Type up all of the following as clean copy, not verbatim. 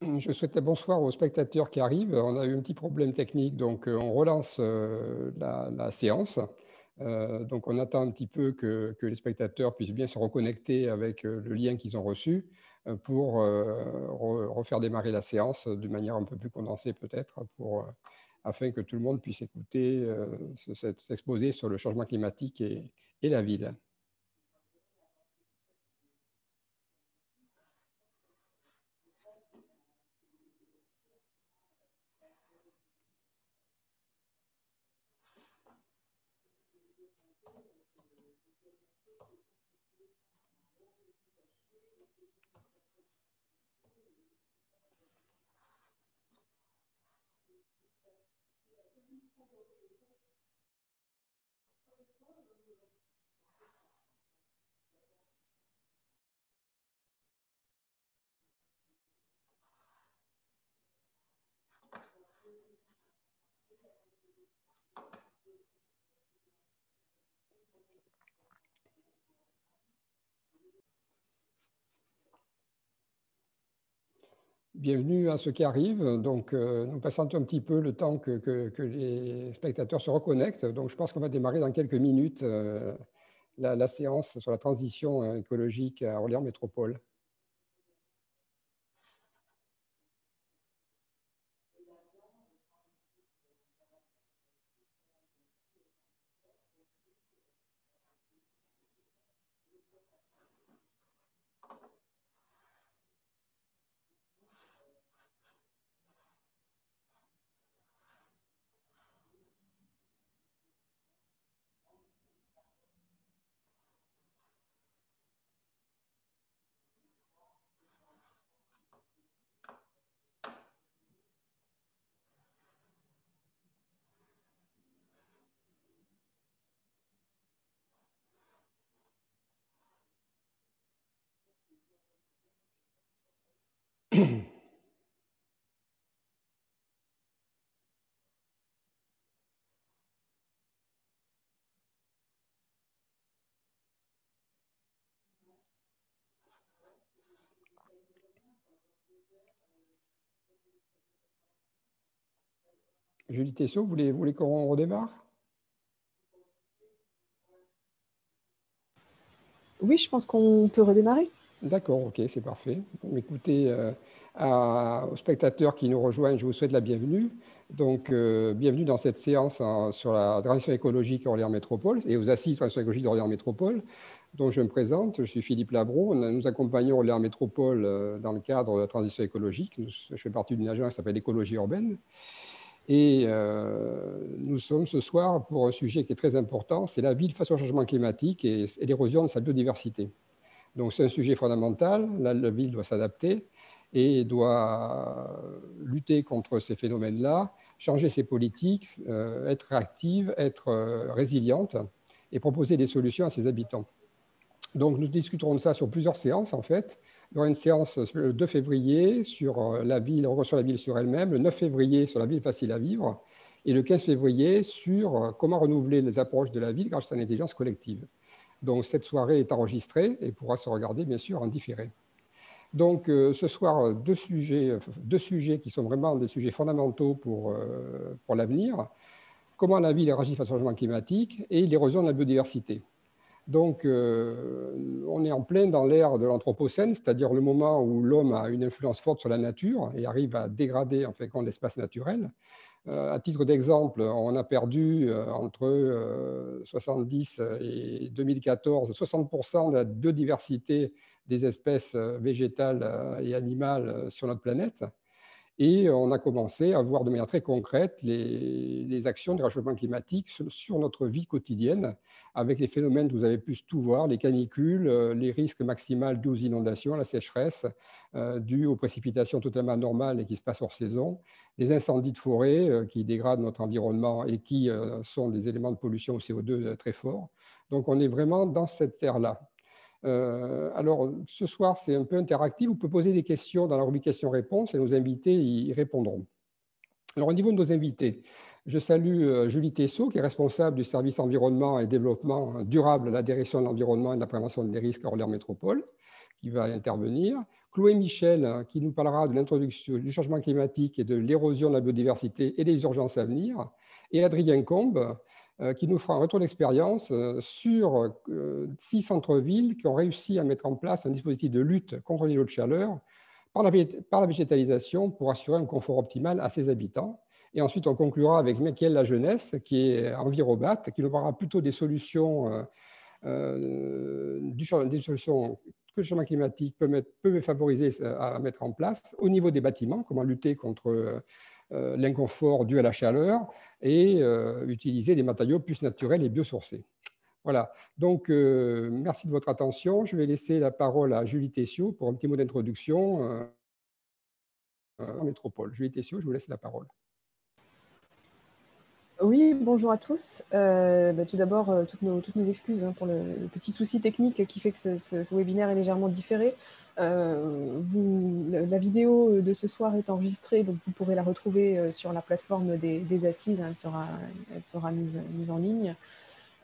Je souhaitais bonsoir aux spectateurs qui arrivent. On a eu un petit problème technique, donc on relance la séance. Donc on attend un petit peu que les spectateurs puissent bien se reconnecter avec le lien qu'ils ont reçu pour refaire démarrer la séance de manière un peu plus condensée peut-être, afin que tout le monde puisse écouter, s'exposer sur le changement climatique et la ville. Bienvenue à ceux qui arrivent. Donc, nous passons un petit peu le temps que les spectateurs se reconnectent. Donc, je pense qu'on va démarrer dans quelques minutes la séance sur la transition écologique à Orléans Métropole. Julie Tessot, vous voulez qu'on redémarre? Oui, je pense qu'on peut redémarrer. D'accord, ok, c'est parfait. Bon, écoutez, aux spectateurs qui nous rejoignent, je vous souhaite la bienvenue. Donc, bienvenue dans cette séance sur la transition écologique Orléans Métropole et aux assises de transition écologique d'Orléans Métropole. Donc, je me présente, je suis Philippe Labro. Nous accompagnons Orléans Métropole dans le cadre de la transition écologique. Je fais partie d'une agence qui s'appelle Écologie urbaine. Et nous sommes ce soir pour un sujet qui est très important, c'est la ville face au changement climatique et l'érosion de sa biodiversité. Donc c'est un sujet fondamental, la ville doit s'adapter et doit lutter contre ces phénomènes-là, changer ses politiques, être réactive, être résiliente et proposer des solutions à ses habitants. Donc nous discuterons de ça sur plusieurs séances en fait. Il y aura une séance le 2 février sur la ville, sur la ville sur elle-même, le 9 février sur la ville facile à vivre et le 15 février sur comment renouveler les approches de la ville grâce à l'intelligence collective. Donc, cette soirée est enregistrée et pourra se regarder, bien sûr, en différé. Donc, ce soir, deux sujets qui sont vraiment des sujets fondamentaux pour l'avenir. Comment la ville réagit face au changement climatique et l'érosion de la biodiversité. Donc, on est en plein dans l'ère de l'anthropocène, c'est-à-dire le moment où l'homme a une influence forte sur la nature et arrive à dégrader, en fait, l'espace naturel. À titre d'exemple, on a perdu entre 70 et 2014 60% de la biodiversité des espèces végétales et animales sur notre planète. Et on a commencé à voir de manière très concrète les actions du réchauffement climatique sur notre vie quotidienne, avec les phénomènes que vous avez pu tout voir, les canicules, les risques maximaux dus aux inondations, la sécheresse, dus aux précipitations totalement normales et qui se passent hors saison, les incendies de forêt qui dégradent notre environnement et qui sont des éléments de pollution au CO2 très forts. Donc on est vraiment dans cette ère-là. Alors, ce soir, c'est un peu interactif. Vous pouvez poser des questions dans la rubrique questions-réponses et nos invités y répondront. Alors, au niveau de nos invités, je salue Julie Tessot, qui est responsable du service environnement et développement durable à la direction de l'environnement et de la prévention des risques à Orléans Métropole, qui va intervenir, Chloé Michel, qui nous parlera de l'introduction du changement climatique et de l'érosion de la biodiversité et des urgences à venir, et Adrien Combe, qui nous fera un retour d'expérience sur 6 centres-villes qui ont réussi à mettre en place un dispositif de lutte contre l'îlot de chaleur par la végétalisation pour assurer un confort optimal à ses habitants. Et ensuite, on conclura avec Michael Lajeunesse, qui est envirobate, qui nous parlera plutôt des solutions, des solutions que le changement climatique peut favoriser à mettre en place au niveau des bâtiments, comment lutter contre l'inconfort dû à la chaleur et utiliser des matériaux plus naturels et biosourcés. Voilà, donc merci de votre attention. Je vais laisser la parole à Julie Tessiot pour un petit mot d'introduction en métropole. Julie Tessiot, je vous laisse la parole. Oui, bonjour à tous. Tout d'abord, toutes nos excuses pour le petit souci technique qui fait que ce webinaire est légèrement différé. La vidéo de ce soir est enregistrée, donc vous pourrez la retrouver sur la plateforme des assises. Elle sera mise en ligne.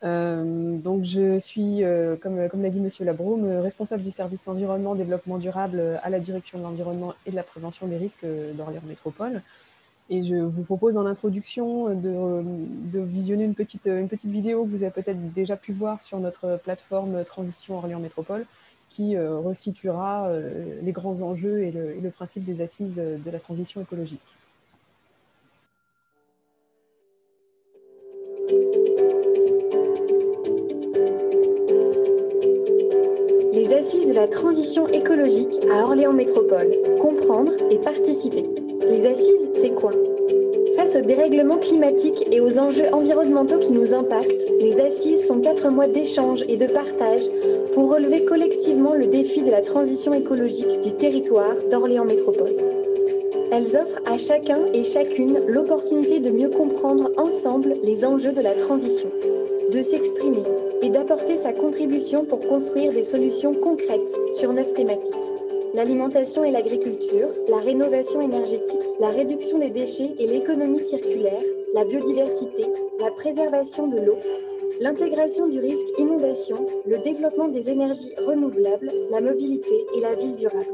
Donc je suis, comme l'a dit Monsieur Labrome, responsable du service environnement développement durable à la direction de l'environnement et de la prévention des risques d'Orléans Métropole. Et je vous propose en introduction de visionner une petite vidéo que vous avez peut-être déjà pu voir sur notre plateforme Transition Orléans Métropole, qui resituera les grands enjeux et le principe des assises de la transition écologique. Les assises de la transition écologique à Orléans Métropole. Comprendre et participer. Les assises, c'est quoi? Face au dérèglement climatique et aux enjeux environnementaux qui nous impactent, les assises sont 4 mois d'échange et de partage pour relever collectivement le défi de la transition écologique du territoire d'Orléans Métropole. Elles offrent à chacun et chacune l'opportunité de mieux comprendre ensemble les enjeux de la transition, de s'exprimer et d'apporter sa contribution pour construire des solutions concrètes sur 9 thématiques. L'alimentation et l'agriculture, la rénovation énergétique, la réduction des déchets et l'économie circulaire, la biodiversité, la préservation de l'eau, l'intégration du risque inondation, le développement des énergies renouvelables, la mobilité et la ville durable.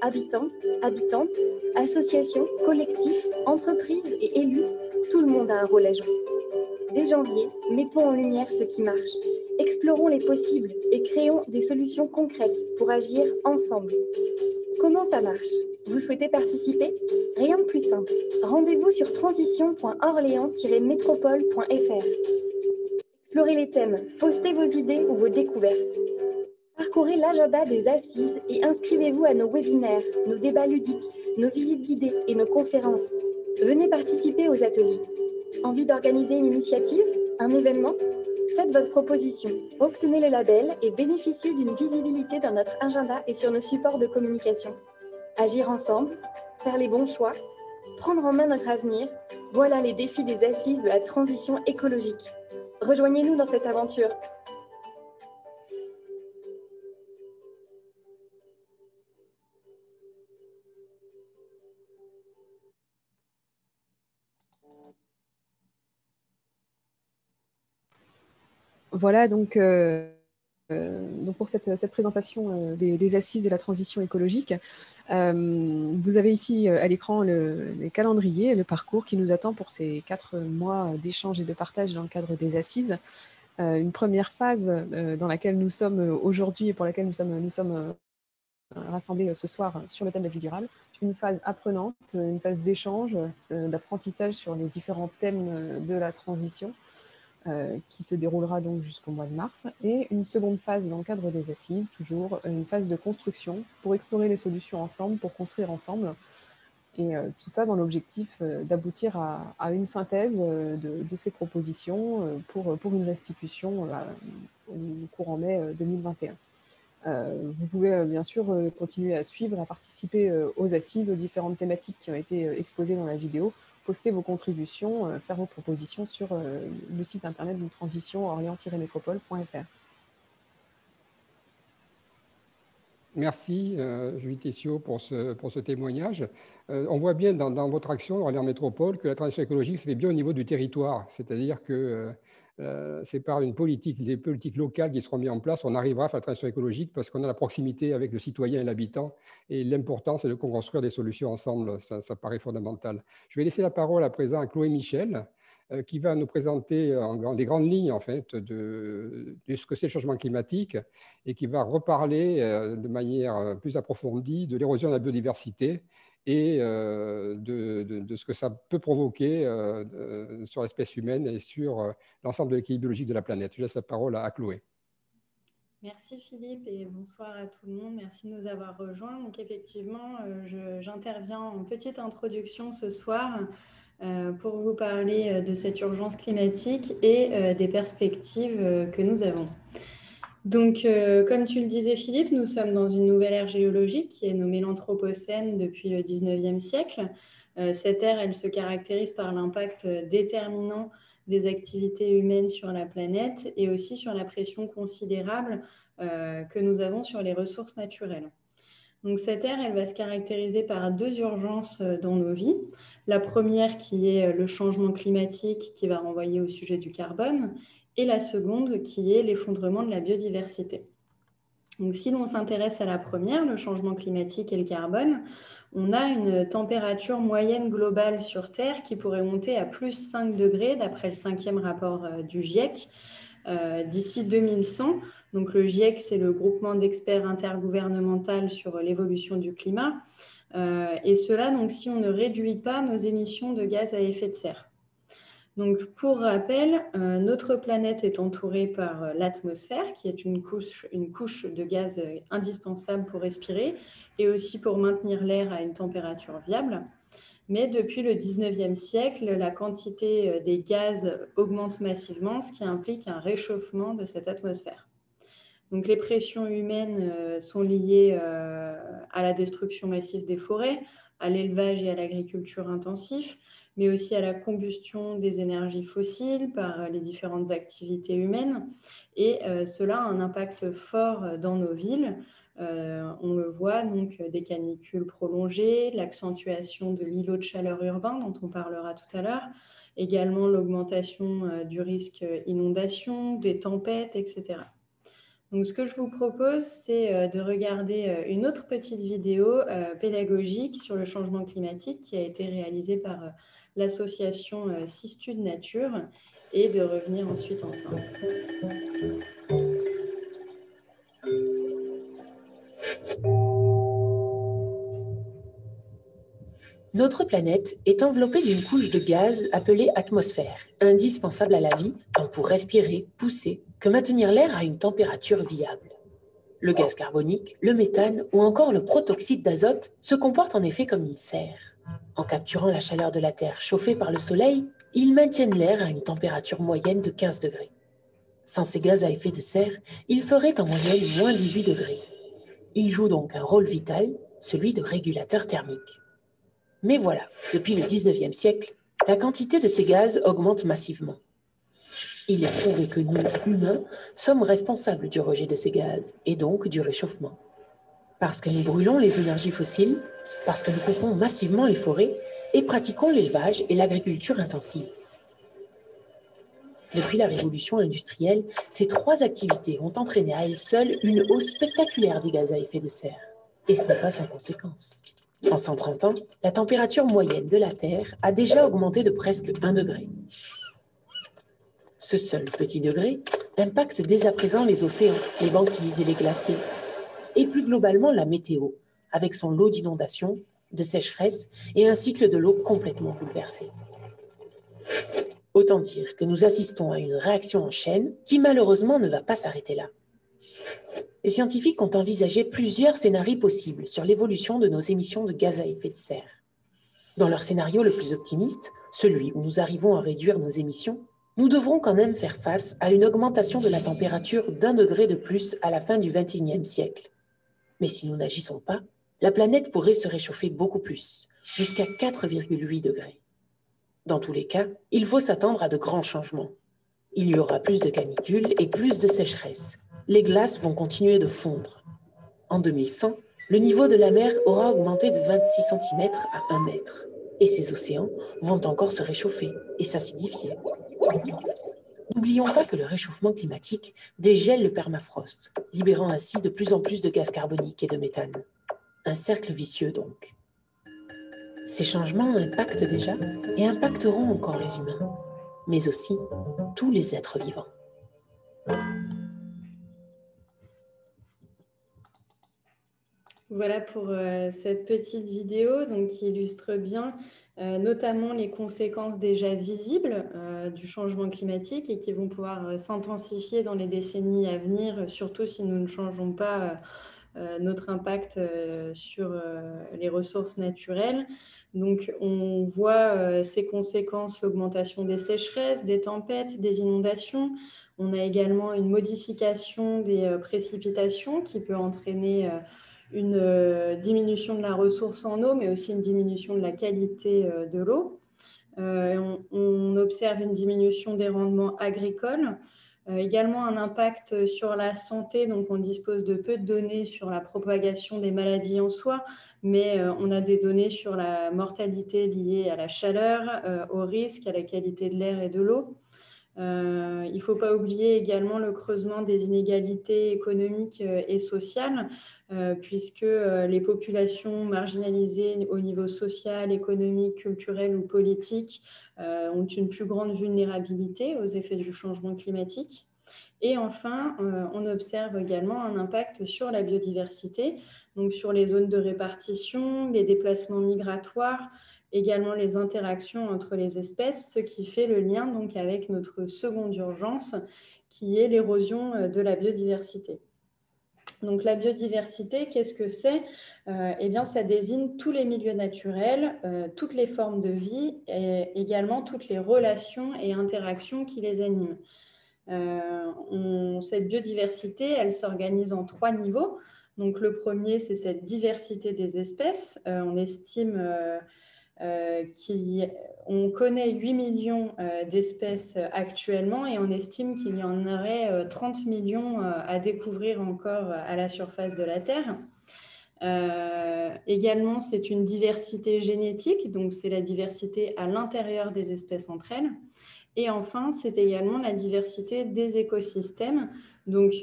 Habitants, habitantes, associations, collectifs, entreprises et élus, tout le monde a un rôle à jouer. Dès janvier, mettons en lumière ce qui marche. Explorons les possibles et créons des solutions concrètes pour agir ensemble. Comment ça marche? Vous souhaitez participer? Rien de plus simple. Rendez-vous sur transition.orléans-métropole.fr. Explorez les thèmes, postez vos idées ou vos découvertes. Parcourez l'agenda des assises et inscrivez-vous à nos webinaires, nos débats ludiques, nos visites guidées et nos conférences. Venez participer aux ateliers. Envie d'organiser une initiative? Un événement? Faites votre proposition, obtenez le label et bénéficiez d'une visibilité dans notre agenda et sur nos supports de communication. Agir ensemble, faire les bons choix, prendre en main notre avenir, voilà les défis des assises de la transition écologique. Rejoignez-nous dans cette aventure. Voilà donc pour cette présentation des assises de la transition écologique. Vous avez ici à l'écran les calendriers, le parcours qui nous attend pour ces 4 mois d'échange et de partage dans le cadre des assises. Une première phase dans laquelle nous sommes aujourd'hui et pour laquelle nous sommes rassemblés ce soir sur le thème de la vie durable. Une phase apprenante, une phase d'échange, d'apprentissage sur les différents thèmes de la transition, qui se déroulera donc jusqu'au mois de mars, et une seconde phase dans le cadre des assises, toujours une phase de construction pour explorer les solutions ensemble, pour construire ensemble, et tout ça dans l'objectif d'aboutir à une synthèse de ces propositions pour une restitution au courant mai 2021. Vous pouvez bien sûr continuer à suivre, à participer aux assises, aux différentes thématiques qui ont été exposées dans la vidéo, poster vos contributions, faire vos propositions sur le site internet de Transition orléans-métropole.fr. Merci, Julie Tessiot, pour ce témoignage. On voit bien dans votre action, Orléans Métropole, que la transition écologique se fait bien au niveau du territoire, c'est-à-dire que c'est par des politiques locales qui seront mises en place, on arrivera à faire la transition écologique parce qu'on a la proximité avec le citoyen et l'habitant. Et l'important, c'est de construire des solutions ensemble. Ça paraît fondamental. Je vais laisser la parole à présent à Chloé Michel, qui va nous présenter les grandes lignes en fait, de ce que c'est le changement climatique et qui va reparler de manière plus approfondie de l'érosion de la biodiversité et de ce que ça peut provoquer sur l'espèce humaine et sur l'ensemble de l'équilibre biologique de la planète. Je laisse la parole à Chloé. Merci Philippe et bonsoir à tout le monde. Merci de nous avoir rejoints. Donc effectivement, j'interviens en petite introduction ce soir pour vous parler de cette urgence climatique et des perspectives que nous avons. Donc, comme tu le disais Philippe, nous sommes dans une nouvelle ère géologique qui est nommée l'Anthropocène depuis le 19e siècle. Cette ère, elle se caractérise par l'impact déterminant des activités humaines sur la planète et aussi sur la pression considérable que nous avons sur les ressources naturelles. Donc, cette ère, elle va se caractériser par deux urgences dans nos vies. La première qui est le changement climatique qui va renvoyer au sujet du carbone et la seconde qui est l'effondrement de la biodiversité. Donc, si l'on s'intéresse à la première, le changement climatique et le carbone, on a une température moyenne globale sur Terre qui pourrait monter à plus 5 degrés d'après le 5e rapport du GIEC d'ici 2100. Donc, le GIEC, c'est le groupement d'experts intergouvernemental sur l'évolution du climat. Et cela, donc, si on ne réduit pas nos émissions de gaz à effet de serre. Donc, pour rappel, notre planète est entourée par l'atmosphère, qui est une couche de gaz indispensable pour respirer et aussi pour maintenir l'air à une température viable. Mais depuis le 19e siècle, la quantité des gaz augmente massivement, ce qui implique un réchauffement de cette atmosphère. Donc, les pressions humaines sont liées à la destruction massive des forêts, à l'élevage et à l'agriculture intensif, mais aussi à la combustion des énergies fossiles par les différentes activités humaines. Et cela a un impact fort dans nos villes. On le voit, donc des canicules prolongées, l'accentuation de l'îlot de chaleur urbain dont on parlera tout à l'heure, également l'augmentation du risque inondation, des tempêtes, etc. Donc, ce que je vous propose, c'est de regarder une autre petite vidéo pédagogique sur le changement climatique qui a été réalisée par l'association Cistude Nature et de revenir ensuite ensemble. Notre planète est enveloppée d'une couche de gaz appelée atmosphère, indispensable à la vie, tant pour respirer, pousser, que maintenir l'air à une température viable. Le gaz carbonique, le méthane ou encore le protoxyde d'azote se comportent en effet comme une serre. En capturant la chaleur de la Terre chauffée par le Soleil, ils maintiennent l'air à une température moyenne de 15 degrés. Sans ces gaz à effet de serre, il ferait en moyenne moins 18 degrés. Ils jouent donc un rôle vital, celui de régulateur thermique. Mais voilà, depuis le 19e siècle, la quantité de ces gaz augmente massivement. Il est prouvé que nous, humains, sommes responsables du rejet de ces gaz et donc du réchauffement. Parce que nous brûlons les énergies fossiles, parce que nous coupons massivement les forêts et pratiquons l'élevage et l'agriculture intensive. Depuis la révolution industrielle, ces trois activités ont entraîné à elles seules une hausse spectaculaire des gaz à effet de serre. Et ce n'est pas sans conséquence. En 130 ans, la température moyenne de la Terre a déjà augmenté de presque 1 degré. Ce seul petit degré impacte dès à présent les océans, les banquises et les glaciers, et plus globalement la météo, avec son lot d'inondations, de sécheresses et un cycle de l'eau complètement bouleversé. Autant dire que nous assistons à une réaction en chaîne qui malheureusement ne va pas s'arrêter là. Les scientifiques ont envisagé plusieurs scénarios possibles sur l'évolution de nos émissions de gaz à effet de serre. Dans leur scénario le plus optimiste, celui où nous arrivons à réduire nos émissions, nous devrons quand même faire face à une augmentation de la température d'1 degré de plus à la fin du XXIe siècle. Mais si nous n'agissons pas, la planète pourrait se réchauffer beaucoup plus, jusqu'à 4,8 degrés. Dans tous les cas, il faut s'attendre à de grands changements. Il y aura plus de canicules et plus de sécheresse. Les glaces vont continuer de fondre. En 2100, le niveau de la mer aura augmenté de 26 cm à 1 mètre. Et ces océans vont encore se réchauffer et s'acidifier. N'oublions pas que le réchauffement climatique dégèle le permafrost, libérant ainsi de plus en plus de gaz carbonique et de méthane. Un cercle vicieux donc. Ces changements impactent déjà et impacteront encore les humains, mais aussi tous les êtres vivants. Voilà pour cette petite vidéo donc, qui illustre bien notamment les conséquences déjà visibles du changement climatique et qui vont pouvoir s'intensifier dans les décennies à venir, surtout si nous ne changeons pas notre impact sur les ressources naturelles. Donc, on voit ces conséquences, l'augmentation des sécheresses, des tempêtes, des inondations. On a également une modification des précipitations qui peut entraîner une diminution de la ressource en eau, mais aussi une diminution de la qualité de l'eau. On observe une diminution des rendements agricoles, également un impact sur la santé, donc on dispose de peu de données sur la propagation des maladies en soi, mais on a des données sur la mortalité liée à la chaleur, au risque, à la qualité de l'air et de l'eau. Il ne faut pas oublier également le creusement des inégalités économiques et sociales, puisque les populations marginalisées au niveau social, économique, culturel ou politique ont une plus grande vulnérabilité aux effets du changement climatique. Et enfin, on observe également un impact sur la biodiversité, donc sur les zones de répartition, les déplacements migratoires, également les interactions entre les espèces, ce qui fait le lien donc avec notre seconde urgence, qui est l'érosion de la biodiversité. Donc la biodiversité, qu'est-ce que c'est ? Eh bien, ça désigne tous les milieux naturels, toutes les formes de vie et également toutes les relations et interactions qui les animent. Cette biodiversité, elle s'organise en 3 niveaux. Donc le premier, c'est cette diversité des espèces. On estime on connaît 8 millions d'espèces actuellement et on estime qu'il y en aurait 30 millions à découvrir encore à la surface de la Terre. Également, c'est une diversité génétique, donc c'est la diversité à l'intérieur des espèces entre elles. Et enfin, c'est également la diversité des écosystèmes, donc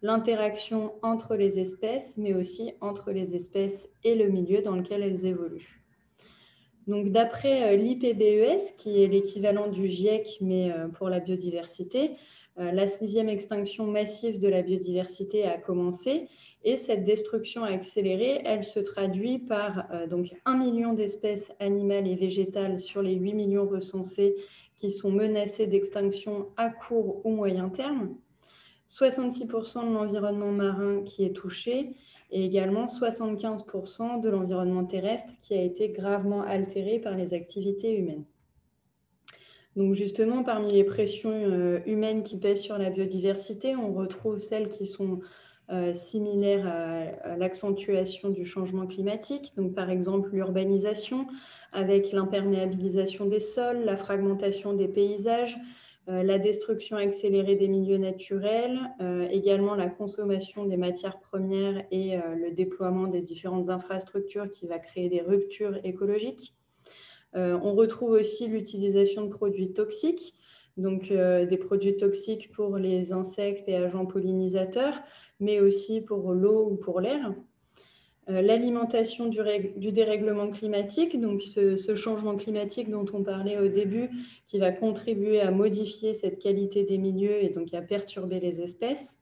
l'interaction entre les espèces, mais aussi entre les espèces et le milieu dans lequel elles évoluent. Donc, d'après l'IPBES, qui est l'équivalent du GIEC, mais pour la biodiversité, la 6e extinction massive de la biodiversité a commencé et cette destruction accélérée, elle se traduit par donc 1 million d'espèces animales et végétales sur les 8 millions recensés qui sont menacées d'extinction à court ou moyen terme, 66% de l'environnement marin qui est touché, et également 75% de l'environnement terrestre qui a été gravement altéré par les activités humaines. Donc justement, parmi les pressions humaines qui pèsent sur la biodiversité, on retrouve celles qui sont similaires à l'accentuation du changement climatique, donc par exemple l'urbanisation avec l'imperméabilisation des sols, la fragmentation des paysages, la destruction accélérée des milieux naturels, également la consommation des matières premières et le déploiement des différentes infrastructures qui va créer des ruptures écologiques. On retrouve aussi l'utilisation de produits toxiques, donc des produits toxiques pour les insectes et agents pollinisateurs, mais aussi pour l'eau ou pour l'air. L'alimentation du dérèglement climatique, donc ce changement climatique dont on parlait au début, qui va contribuer à modifier cette qualité des milieux et donc à perturber les espèces.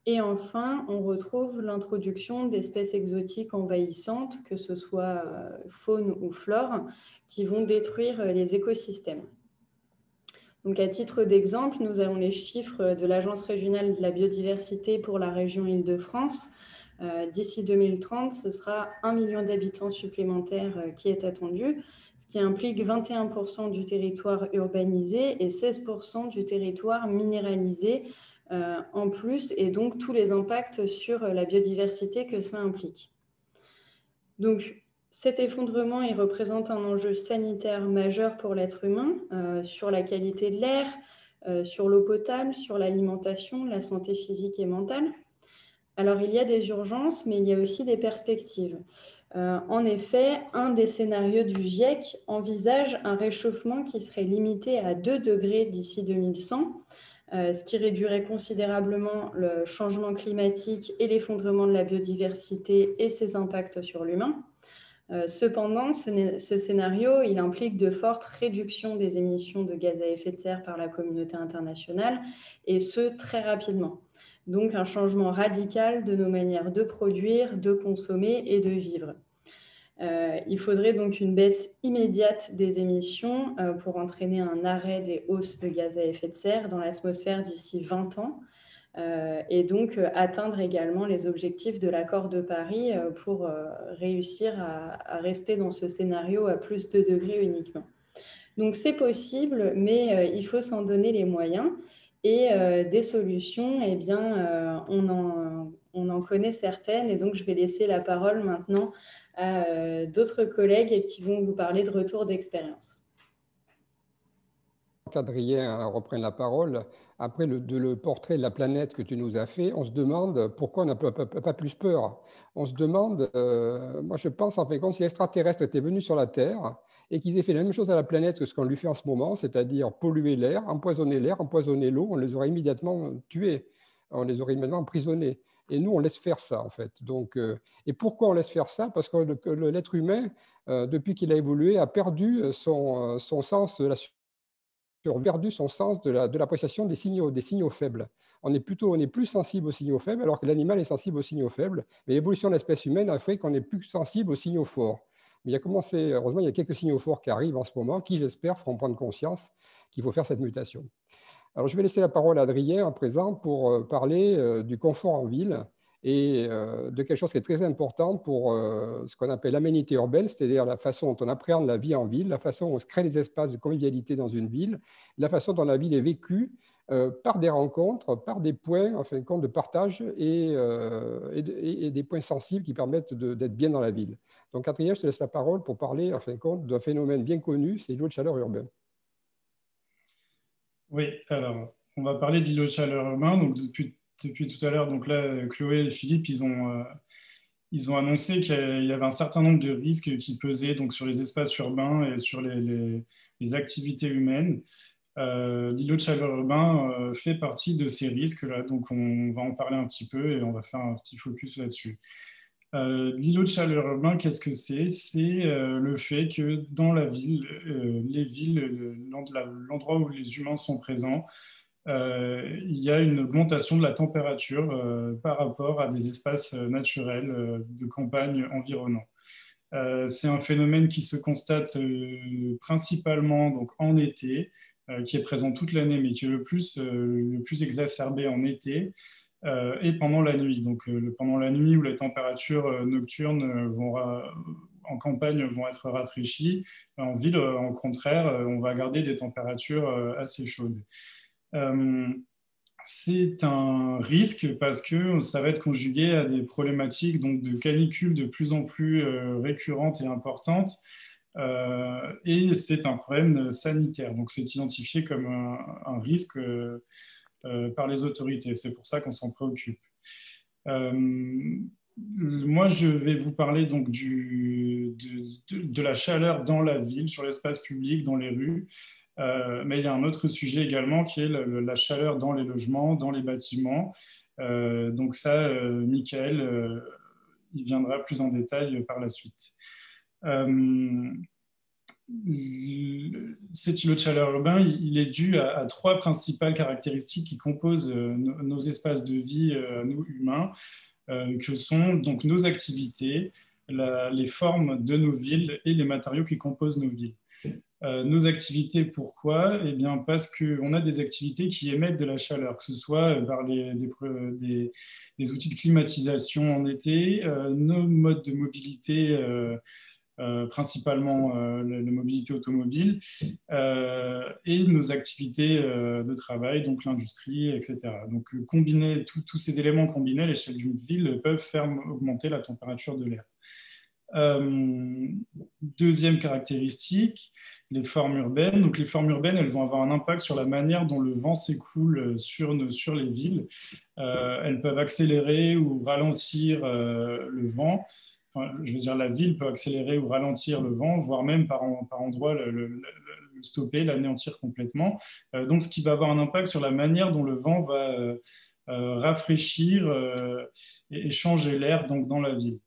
Et enfin, on retrouve l'introduction d'espèces exotiques envahissantes, que ce soit faune ou flore, qui vont détruire les écosystèmes. Donc, à titre d'exemple, nous avons les chiffres de l'Agence régionale de la biodiversité pour la région Île-de-France. D'ici 2030, ce sera 1 million d'habitants supplémentaires qui est attendu, ce qui implique 21% du territoire urbanisé et 16% du territoire minéralisé en plus, et donc tous les impacts sur la biodiversité que ça implique. Donc, cet effondrement, il représente un enjeu sanitaire majeur pour l'être humain sur la qualité de l'air, sur l'eau potable, sur l'alimentation, la santé physique et mentale. Alors, il y a des urgences, mais il y a aussi des perspectives. En effet, un des scénarios du GIEC envisage un réchauffement qui serait limité à 2 degrés d'ici 2100, ce qui réduirait considérablement le changement climatique et l'effondrement de la biodiversité et ses impacts sur l'humain. Cependant, ce scénario, il implique de fortes réductions des émissions de gaz à effet de serre par la communauté internationale, et ce, très rapidement. Donc, un changement radical de nos manières de produire, de consommer et de vivre. Il faudrait donc une baisse immédiate des émissions pour entraîner un arrêt des hausses de gaz à effet de serre dans l'atmosphère d'ici 20 ans. Et donc atteindre également les objectifs de l'accord de Paris pour réussir à rester dans ce scénario à plus de degrés uniquement. Donc c'est possible, mais il faut s'en donner les moyens. Et des solutions, eh bien, on en connaît certaines. Et donc je vais laisser la parole maintenant à d'autres collègues qui vont vous parler de retour d'expérience. Qu'Adrien reprenne la parole. Après le portrait de la planète que tu nous as fait, on se demande pourquoi on n'a pas plus peur. On se demande, moi je pense en fait, comme si les extraterrestres étaient venus sur la Terre et qu'ils aient fait la même chose à la planète que ce qu'on lui fait en ce moment, c'est-à-dire polluer l'air, empoisonner l'eau, on les aurait immédiatement tués, on les aurait immédiatement emprisonnés. Et nous, on laisse faire ça, en fait. Donc, et pourquoi on laisse faire ça? Parce que l'être humain, depuis qu'il a évolué, a perdu son sens de la perdu son sens de l'appréciation des signaux faibles. On est plus sensible aux signaux faibles, alors que l'animal est sensible aux signaux faibles. Mais l'évolution de l'espèce humaine a fait qu'on est plus sensible aux signaux forts. Mais heureusement, il y a quelques signaux forts qui arrivent en ce moment, qui, j'espère, feront prendre conscience qu'il faut faire cette mutation. Alors, je vais laisser la parole à Adrien à présent pour parler du confort en ville et de quelque chose qui est très important pour ce qu'on appelle l'aménité urbaine, c'est-à-dire la façon dont on appréhende la vie en ville, la façon dont on se crée des espaces de convivialité dans une ville, la façon dont la ville est vécue par des rencontres, par des points en fin de compte de partage et des points sensibles qui permettent d'être bien dans la ville. Donc Adrien, je te laisse la parole pour parler en fin de compte d'un phénomène bien connu, c'est l'îlot de chaleur urbain. Oui, alors on va parler de l'îlot de chaleur urbain. Donc depuis tout à l'heure, donc là, Chloé et Philippe, ils ont annoncé qu'il y avait un certain nombre de risques qui pesaient donc, sur les espaces urbains et sur les activités humaines. L'îlot de chaleur urbain fait partie de ces risques-là, donc on va en parler un petit peu et on va faire un petit focus là-dessus. L'îlot de chaleur urbain, qu'est-ce que c'est? C'est le fait que dans la ville, les villes, l'endroit où les humains sont présents, il y a une augmentation de la température par rapport à des espaces naturels de campagne environnants. C'est un phénomène qui se constate principalement donc, en été, qui est présent toute l'année, mais qui est le plus exacerbé en été et pendant la nuit. Donc, pendant la nuit où les températures nocturnes en campagne vont être rafraîchies, en ville, au contraire, on va garder des températures assez chaudes. C'est un risque parce que ça va être conjugué à des problématiques donc, de canicules de plus en plus récurrentes et importantes. Et c'est un problème sanitaire. Donc, c'est identifié comme un risque par les autorités. C'est pour ça qu'on s'en préoccupe. Moi, je vais vous parler donc de la chaleur dans la ville, sur l'espace public, dans les rues. Mais il y a un autre sujet également qui est la chaleur dans les logements, dans les bâtiments. Donc ça, Michael, il viendra plus en détail par la suite. Cet îlot de chaleur urbain, il est dû à trois principales caractéristiques qui composent nos espaces de vie, nous humains, que sont donc nos activités, les formes de nos villes et les matériaux qui composent nos villes. Nos activités, pourquoi? Eh bien, parce qu'on a des activités qui émettent de la chaleur, que ce soit par des outils de climatisation en été, nos modes de mobilité, principalement la mobilité automobile, et nos activités de travail, donc l'industrie, etc. Donc, combiner tous ces éléments combinés à l'échelle d'une ville peuvent faire augmenter la température de l'air. Deuxième caractéristique, les formes urbaines. Donc, les formes urbaines, elles vont avoir un impact sur la manière dont le vent s'écoule sur les villes. Elles peuvent accélérer ou ralentir le vent. Enfin, je veux dire, la ville peut accélérer ou ralentir le vent, voire même par endroits le stopper, l'anéantir complètement. Donc, ce qui va avoir un impact sur la manière dont le vent va rafraîchir et changer l'air dans la ville.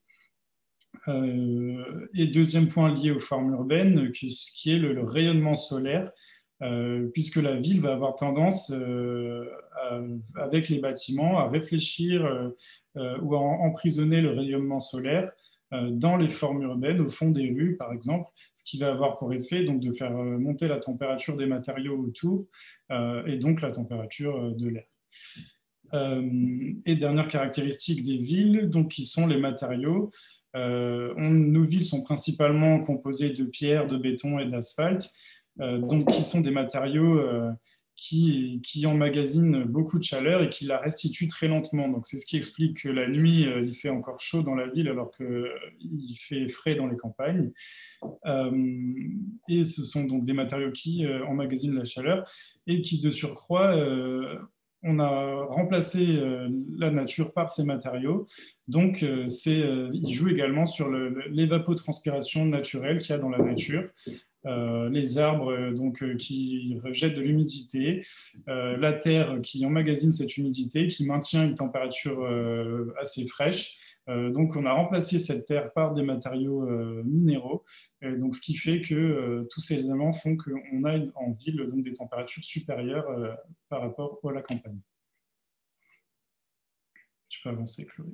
Et deuxième point lié aux formes urbaines, qui est le rayonnement solaire, puisque la ville va avoir tendance, avec les bâtiments, à réfléchir ou à emprisonner le rayonnement solaire dans les formes urbaines, au fond des rues, par exemple, ce qui va avoir pour effet donc, de faire monter la température des matériaux autour et donc la température de l'air. Et dernière caractéristique des villes, donc, qui sont les matériaux. Nos villes sont principalement composées de pierre, de béton et d'asphalte, donc qui sont des matériaux qui emmagasinent beaucoup de chaleur et qui la restituent très lentement. Donc c'est ce qui explique que la nuit, il fait encore chaud dans la ville alors qu'il fait frais dans les campagnes. Et ce sont donc des matériaux qui emmagasinent la chaleur et qui, de surcroît, on a remplacé la nature par ces matériaux. Donc, il joue également sur l'évapotranspiration naturelle qu'il y a dans la nature. Les arbres qui rejettent de l'humidité, la terre qui emmagasine cette humidité, qui maintient une température assez fraîche. Donc, on a remplacé cette terre par des matériaux minéraux, donc ce qui fait que tous ces éléments font qu'on a en ville donc, des températures supérieures par rapport à la campagne. Je peux avancer, Chloé.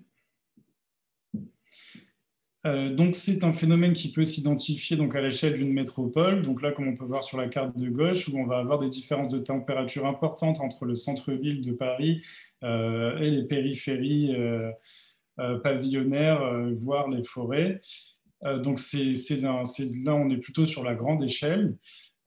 Donc, c'est un phénomène qui peut s'identifier donc, à l'échelle d'une métropole. Donc là, comme on peut voir sur la carte de gauche, où on va avoir des différences de température importantes entre le centre-ville de Paris et les périphéries pavillonnaires, voire les forêts. Donc là, on est plutôt sur la grande échelle.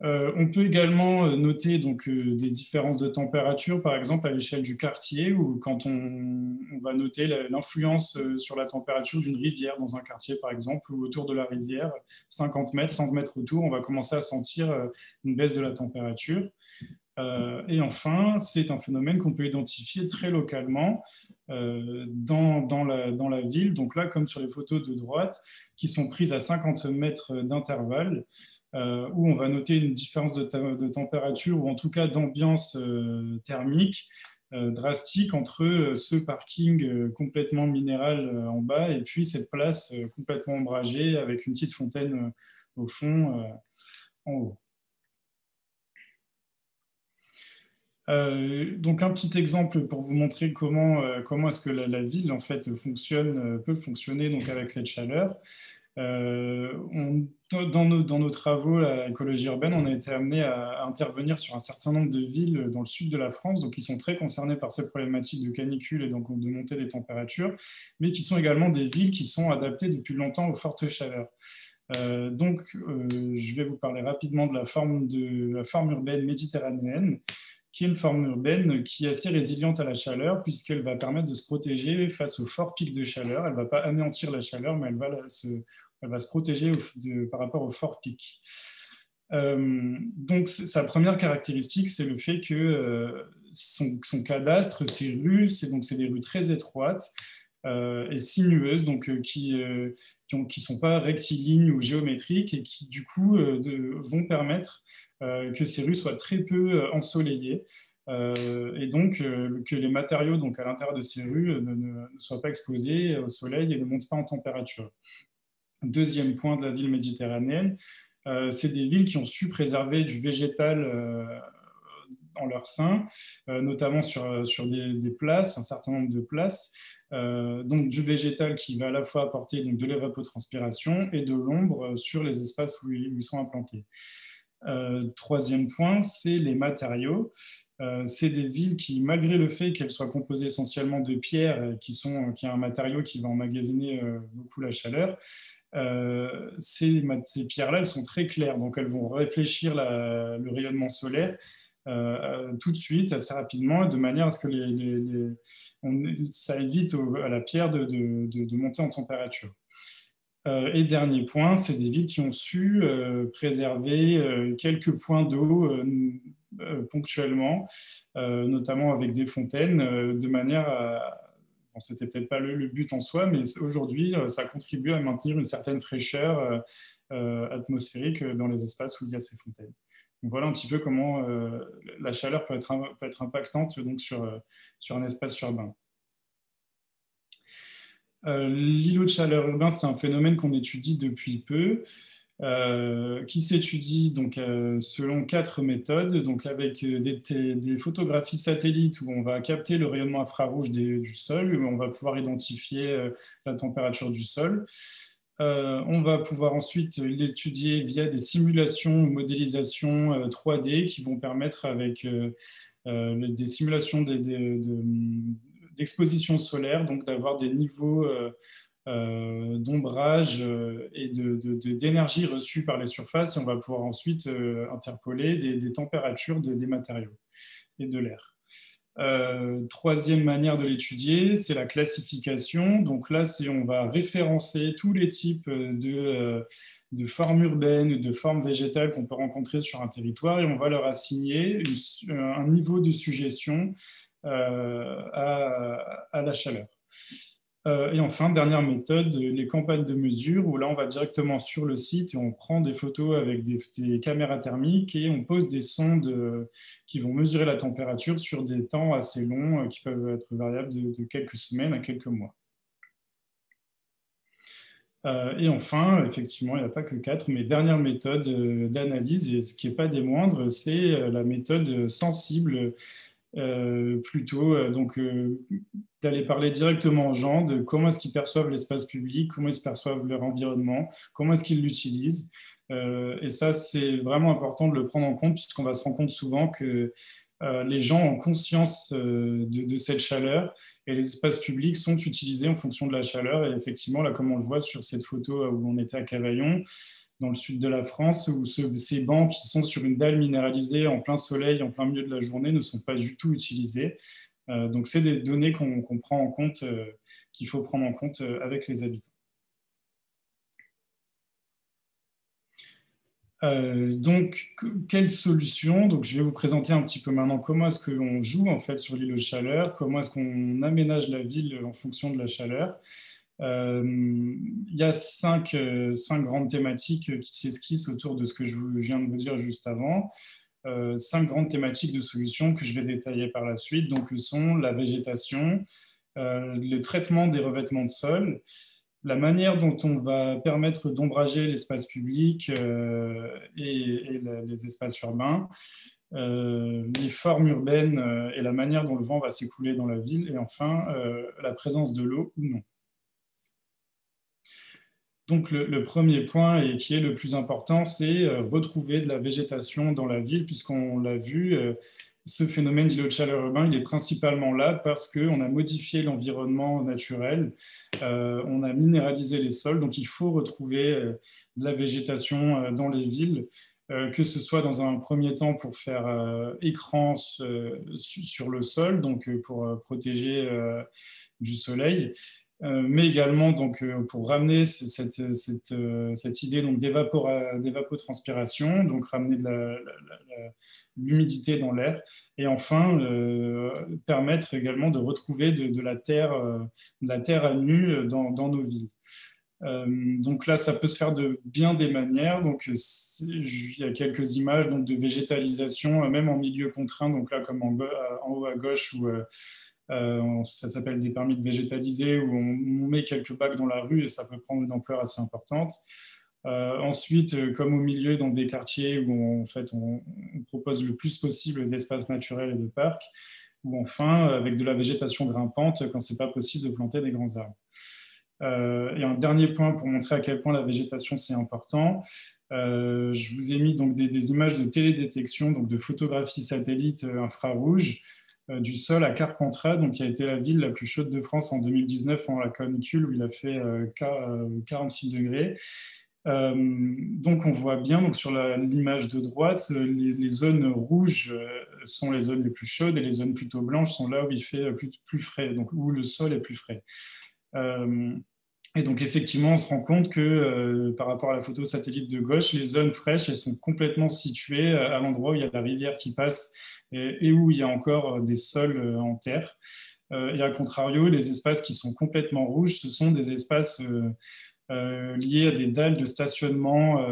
On peut également noter donc, des différences de température, par exemple à l'échelle du quartier, ou quand on va noter l'influence sur la température d'une rivière dans un quartier, par exemple, ou autour de la rivière, 50 mètres, 100 mètres autour, on va commencer à sentir une baisse de la température. Et enfin, c'est un phénomène qu'on peut identifier très localement dans la ville. Donc là, comme sur les photos de droite, qui sont prises à 50 mètres d'intervalle, où on va noter une différence de température ou en tout cas d'ambiance thermique drastique entre ce parking complètement minéral en bas et puis cette place complètement ombragée avec une petite fontaine au fond en haut. Donc un petit exemple pour vous montrer comment est-ce que la ville en fait peut fonctionner donc avec cette chaleur. Dans nos travaux, à l'écologie urbaine, on a été amené à intervenir sur un certain nombre de villes dans le sud de la France, donc qui sont très concernées par ces problématiques de canicule et donc de montée des températures, mais qui sont également des villes qui sont adaptées depuis longtemps aux fortes chaleurs. Je vais vous parler rapidement de la forme urbaine méditerranéenne, qui est une forme urbaine qui est assez résiliente à la chaleur, puisqu'elle va permettre de se protéger face aux forts pics de chaleur. Elle ne va pas anéantir la chaleur, mais elle va se protéger par rapport aux forts pics. Donc, sa première caractéristique, c'est le fait que son cadastre, ses rues, c'est des rues très étroites et sinueuses, donc qui ne sont pas rectilignes ou géométriques et qui, du coup, vont permettre que ces rues soient très peu ensoleillées et donc que les matériaux donc, à l'intérieur de ces rues ne soient pas exposés au soleil et ne montent pas en température. Deuxième point de la ville méditerranéenne, c'est des villes qui ont su préserver du végétal en leur sein, notamment sur des places, un certain nombre de places, donc du végétal qui va à la fois apporter donc, de l'évapotranspiration et de l'ombre sur les espaces où ils sont implantés. Troisième point, c'est les matériaux. C'est des villes qui, malgré le fait qu'elles soient composées essentiellement de pierres, qui est un matériau qui va emmagasiner beaucoup la chaleur, ces pierres-là, elles sont très claires, donc elles vont réfléchir le rayonnement solaire tout de suite, assez rapidement, de manière à ce que ça évite à la pierre de monter en température. Et dernier point, c'est des villes qui ont su préserver quelques points d'eau ponctuellement, notamment avec des fontaines, de manière à... Bon, c'était peut-être pas le but en soi, mais aujourd'hui, ça contribue à maintenir une certaine fraîcheur atmosphérique dans les espaces où il y a ces fontaines. voilà un petit peu comment la chaleur peut être impactante donc, sur un espace urbain. L'îlot de chaleur urbain, c'est un phénomène qu'on étudie depuis peu, qui s'étudie donc selon 4 méthodes, donc avec des photographies satellites où on va capter le rayonnement infrarouge du sol, où on va pouvoir identifier la température du sol. On va pouvoir ensuite l'étudier via des simulations ou modélisations 3D qui vont permettre avec des simulations d'exposition solaire, donc d'avoir des niveaux d'ombrage et d'énergie reçue par les surfaces, et on va pouvoir ensuite interpoler des températures des matériaux et de l'air. Troisième manière de l'étudier, c'est la classification. Donc là, on va référencer tous les types de formes urbaines, de formes végétales qu'on peut rencontrer sur un territoire, et on va leur assigner un niveau de suggestion à la chaleur. Et enfin, dernière méthode, les campagnes de mesure, où là, on va directement sur le site et on prend des photos avec des caméras thermiques et on pose des sondes qui vont mesurer la température sur des temps assez longs qui peuvent être variables de quelques semaines à quelques mois. Et enfin, effectivement, il n'y a pas que 4, mais dernière méthode d'analyse, et ce qui n'est pas des moindres, c'est la méthode sensible, donc d'aller parler directement aux gens de comment est-ce qu'ils perçoivent l'espace public, comment ils perçoivent leur environnement, comment est-ce qu'ils l'utilisent. Et ça, c'est vraiment important de le prendre en compte, puisqu'on va se rendre compte souvent que les gens ont conscience de cette chaleur, et les espaces publics sont utilisés en fonction de la chaleur. Et effectivement, là, comme on le voit sur cette photo où on était à Cavaillon, dans le sud de la France, où ces bancs qui sont sur une dalle minéralisée en plein soleil, en plein milieu de la journée, ne sont pas du tout utilisés. Donc, c'est des données qu'on prend en compte, qu'il faut prendre en compte avec les habitants. Donc, quelle solution? Donc, je vais vous présenter un petit peu maintenant comment est-ce qu'on joue en fait sur l'îlot de chaleur, comment est-ce qu'on aménage la ville en fonction de la chaleur. Il y a cinq grandes thématiques qui s'esquissent autour de ce que je viens de vous dire juste avant. 5 grandes thématiques de solutions que je vais détailler par la suite, donc sont la végétation, le traitement des revêtements de sol, la manière dont on va permettre d'ombrager l'espace public et les espaces urbains, les formes urbaines et la manière dont le vent va s'écouler dans la ville, et enfin la présence de l'eau ou non. Donc le premier point, et qui est le plus important, c'est retrouver de la végétation dans la ville, puisqu'on l'a vu, ce phénomène d'îlot de chaleur urbain, il est principalement là parce qu'on a modifié l'environnement naturel, on a minéralisé les sols, donc il faut retrouver de la végétation dans les villes, que ce soit dans un premier temps pour faire écran sur le sol, donc pour protéger du soleil, mais également donc, pour ramener cette idée d'évapotranspiration, donc ramener de l'humidité dans l'air, et enfin permettre également de retrouver de la terre à nu dans nos villes. Donc là, ça peut se faire de bien des manières. Donc, il y a quelques images donc, de végétalisation, même en milieu contraint, donc là comme en haut à gauche, où ça s'appelle des permis de végétaliser, où on met quelques bacs dans la rue et ça peut prendre une ampleur assez importante. Ensuite, comme au milieu, dans des quartiers où en fait, on propose le plus possible d'espaces naturels et de parcs, ou enfin avec de la végétation grimpante quand ce n'est pas possible de planter des grands arbres. Et un dernier point pour montrer à quel point la végétation c'est important. Je vous ai mis donc des images de télédétection, donc de photographie satellite infrarouge, du sol à Carpentras, donc qui a été la ville la plus chaude de France en 2019 pendant la canicule, où il a fait 46 degrés. Donc on voit bien donc, sur l'image de droite, les zones rouges sont les zones les plus chaudes, et les zones plutôt blanches sont là où il fait plus frais, donc où le sol est plus frais. Et donc effectivement, on se rend compte que par rapport à la photo satellite de gauche, les zones fraîches, elles sont complètement situées à l'endroit où il y a la rivière qui passe et où il y a encore des sols en terre. Et à contrario, les espaces qui sont complètement rouges, ce sont des espaces liés à des dalles de stationnement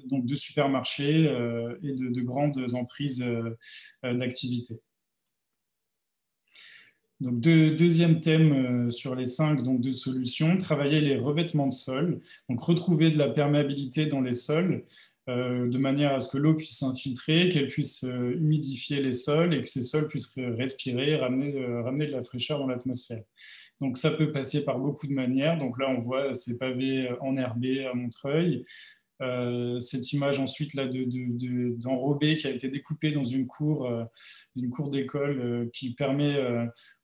donc de supermarchés et de grandes emprises d'activité. Donc, deuxième thème sur les 5 donc, de solutions, travailler les revêtements de sol, donc retrouver de la perméabilité dans les sols, de manière à ce que l'eau puisse s'infiltrer, qu'elle puisse humidifier les sols et que ces sols puissent respirer, ramener de la fraîcheur dans l'atmosphère. Donc ça peut passer par beaucoup de manières. Donc là, on voit ces pavés enherbés à Montreuil. Cette image ensuite là d'enrobé qui a été découpée dans une cour d'école qui permet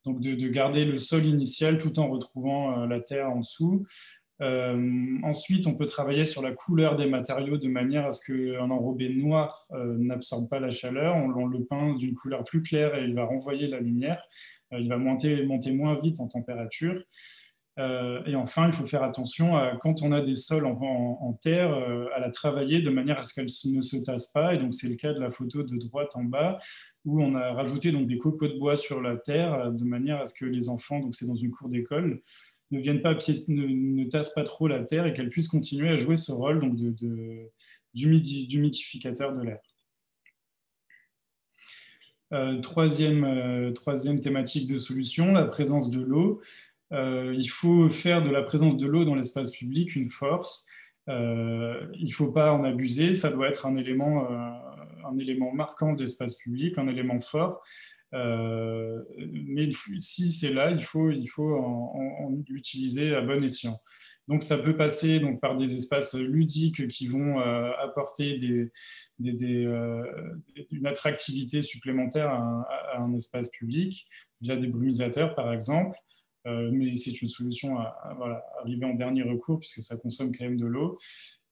donc de garder le sol initial tout en retrouvant la terre en dessous. Ensuite, on peut travailler sur la couleur des matériaux de manière à ce qu'un enrobé noir n'absorbe pas la chaleur. On le peint d'une couleur plus claire et il va renvoyer la lumière. Il va monter moins vite en température. Et enfin, il faut faire attention quand on a des sols en terre, à la travailler de manière à ce qu'elle ne se tasse pas. Et donc, c'est le cas de la photo de droite en bas, où on a rajouté donc, des copeaux de bois sur la terre, de manière à ce que les enfants, donc c'est dans une cour d'école, ne viennent pas ne tassent pas trop la terre et qu'elles puissent continuer à jouer ce rôle donc, d'humidificateur de l'air. Troisième thématique de solution, la présence de l'eau. Il faut faire de la présence de l'eau dans l'espace public une force. Il ne faut pas en abuser, ça doit être un élément marquant de l'espace public, un élément fort. Mais si c'est là, il faut en utiliser à bon escient. Donc ça peut passer donc, par des espaces ludiques qui vont apporter une attractivité supplémentaire à un espace public, via des brumisateurs par exemple. Mais c'est une solution à arriver en dernier recours puisque ça consomme quand même de l'eau.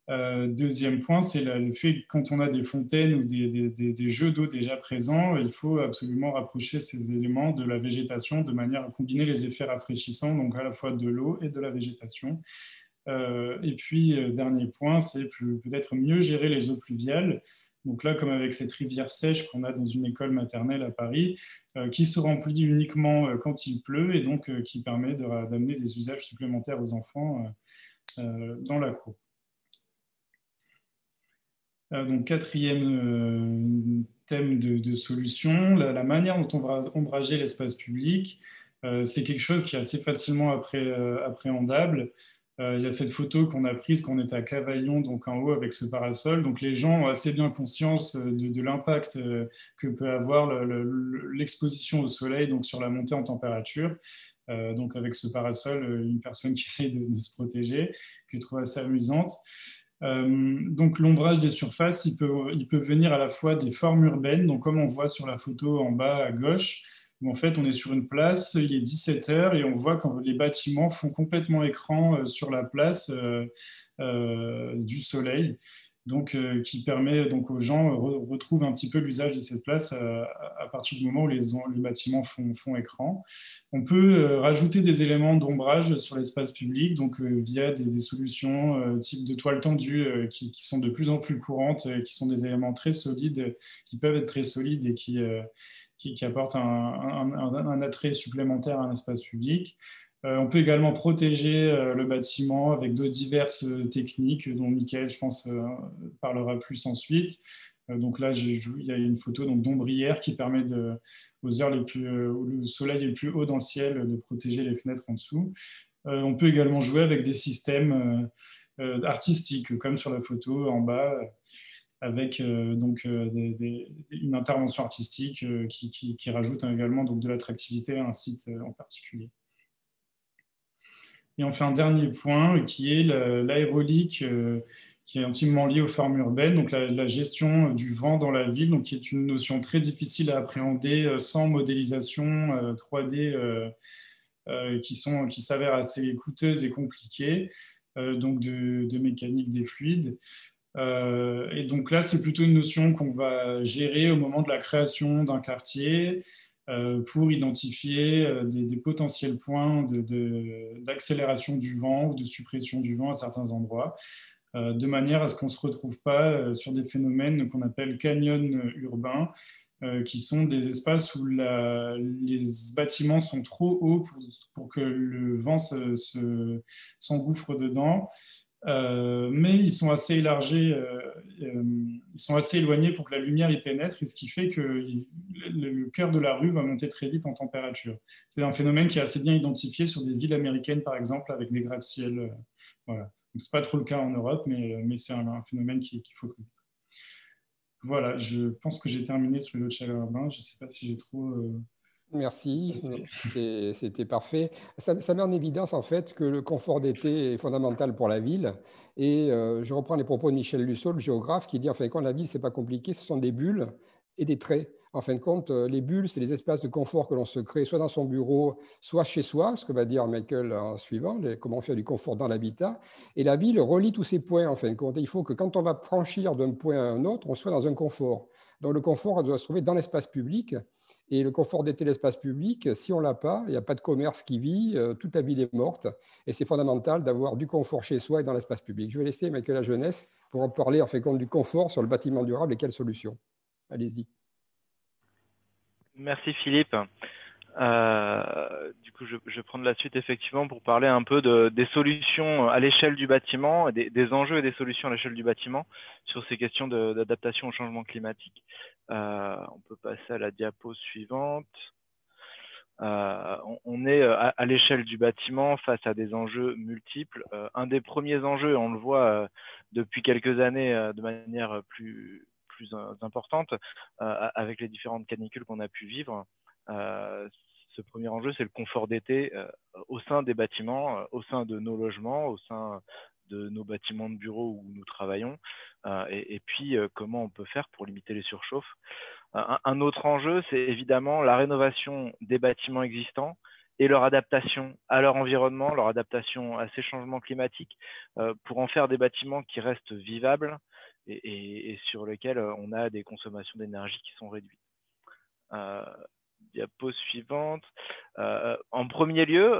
Deuxième point, c'est le fait que quand on a des fontaines ou des jeux d'eau déjà présents, il faut absolument rapprocher ces éléments de la végétation de manière à combiner les effets rafraîchissants, donc à la fois de l'eau et de la végétation. Et puis, dernier point, c'est peut-être mieux gérer les eaux pluviales. Donc là, comme avec cette rivière sèche qu'on a dans une école maternelle à Paris, qui se remplit uniquement quand il pleut et donc qui permet d'amener des usages supplémentaires aux enfants dans la cour. Donc, quatrième thème de solution, la manière dont on va ombrager l'espace public, c'est quelque chose qui est assez facilement appréhendable. Il y a cette photo qu'on a prise quand on était à Cavaillon, donc en haut avec ce parasol. Donc les gens ont assez bien conscience de l'impact que peut avoir l'exposition au soleil donc sur la montée en température. Donc avec ce parasol, une personne qui essaye de se protéger, que je trouve assez amusante. Donc l'ombrage des surfaces, il peut venir à la fois des formes urbaines, donc comme on voit sur la photo en bas à gauche, où en fait on est sur une place, il est 17h et on voit quand les bâtiments font complètement écran sur la place du soleil, donc qui permet donc aux gens retrouvent un petit peu l'usage de cette place à partir du moment où les bâtiments font écran. On peut rajouter des éléments d'ombrage sur l'espace public, donc via des solutions type de toile tendue qui sont de plus en plus courantes, qui sont des éléments très solides, qui peuvent être très solides et qui apportent un attrait supplémentaire à un espace public. On peut également protéger le bâtiment avec de diverses techniques dont Mickaël, je pense, parlera plus ensuite. Donc là, il y a une photo d'ombrière qui permet aux heures où le soleil est le plus haut dans le ciel de protéger les fenêtres en dessous. On peut également jouer avec des systèmes artistiques, comme sur la photo en bas, avec une intervention artistique qui rajoute également donc, de l'attractivité à un site en particulier. Et enfin, un dernier point qui est l'aérolique, qui est intimement liée aux formes urbaines, donc la gestion du vent dans la ville, donc qui est une notion très difficile à appréhender sans modélisation 3D qui s'avère assez coûteuse et compliquée, donc de mécanique des fluides. Et donc là, c'est plutôt une notion qu'on va gérer au moment de la création d'un quartier pour identifier des potentiels points d'accélération du vent ou de suppression du vent à certains endroits, de manière à ce qu'on ne se retrouve pas sur des phénomènes qu'on appelle canyons urbains, qui sont des espaces où les bâtiments sont trop hauts pour que le vent s'engouffre dedans. Mais ils sont assez élargis ils sont assez éloignés pour que la lumière y pénètre, et ce qui fait que le cœur de la rue va monter très vite en température. C'est un phénomène qui est assez bien identifié sur des villes américaines, par exemple, avec des gratte-ciel. Voilà. Ce n'est pas trop le cas en Europe, mais c'est un phénomène qu'il faut connaître. Voilà, je pense que j'ai terminé sur les lots de chaleur urbain. Je ne sais pas si j'ai trop... Merci, c'était parfait. Ça met en évidence en fait que le confort d'été est fondamental pour la ville. Et je reprends les propos de Michel Lussault, le géographe, qui dit en fin de compte, la ville, c'est pas compliqué, ce sont des bulles et des traits. En fin de compte, les bulles, c'est les espaces de confort que l'on se crée, soit dans son bureau, soit chez soi, ce que va dire Michael en suivant, comment faire du confort dans l'habitat. Et la ville relie tous ces points, en fin de compte. Il faut que quand on va franchir d'un point à un autre, on soit dans un confort. Donc le confort doit se trouver dans l'espace public. Et le confort d'été, l'espace public, si on ne l'a pas, il n'y a pas de commerce qui vit, toute la ville est morte. Et c'est fondamental d'avoir du confort chez soi et dans l'espace public. Je vais laisser Michael La Jeunesse pour en parler en fait compte du confort sur le bâtiment durable et quelles solutions. Allez-y. Merci Philippe. Du coup, je vais prendre la suite effectivement pour parler un peu des solutions à l'échelle du bâtiment, des enjeux et des solutions à l'échelle du bâtiment sur ces questions d'adaptation au changement climatique. On peut passer à la diapo suivante. On est à l'échelle du bâtiment face à des enjeux multiples. Un des premiers enjeux, on le voit depuis quelques années de manière plus importante avec les différentes canicules qu'on a pu vivre. Ce premier enjeu, c'est le confort d'été au sein des bâtiments, au sein de nos logements, au sein de nos bâtiments de bureaux où nous travaillons, et puis comment on peut faire pour limiter les surchauffes. Un autre enjeu, c'est évidemment la rénovation des bâtiments existants et leur adaptation à leur environnement, leur adaptation à ces changements climatiques, pour en faire des bâtiments qui restent vivables et sur lesquels on a des consommations d'énergie qui sont réduites. Diapo suivante. En premier lieu,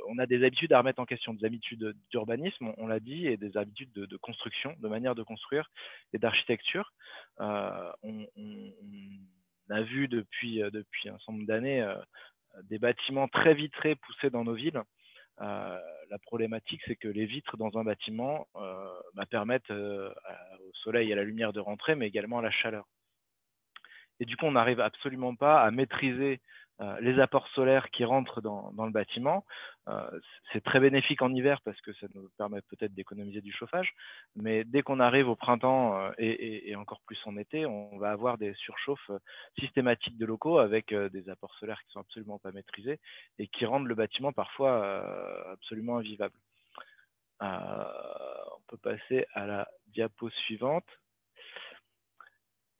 on a des habitudes à remettre en question, des habitudes d'urbanisme, on l'a dit, et des habitudes de construction, de manière de construire et d'architecture. On a vu depuis un certain nombre d'années des bâtiments très vitrés poussés dans nos villes. La problématique, c'est que les vitres dans un bâtiment permettent au soleil et à la lumière de rentrer, mais également à la chaleur. Et du coup, on n'arrive absolument pas à maîtriser les apports solaires qui rentrent dans le bâtiment. C'est très bénéfique en hiver parce que ça nous permet peut-être d'économiser du chauffage. Mais dès qu'on arrive au printemps et encore plus en été, on va avoir des surchauffes systématiques de locaux avec des apports solaires qui ne sont absolument pas maîtrisés et qui rendent le bâtiment parfois absolument invivable. On peut passer à la diapo suivante.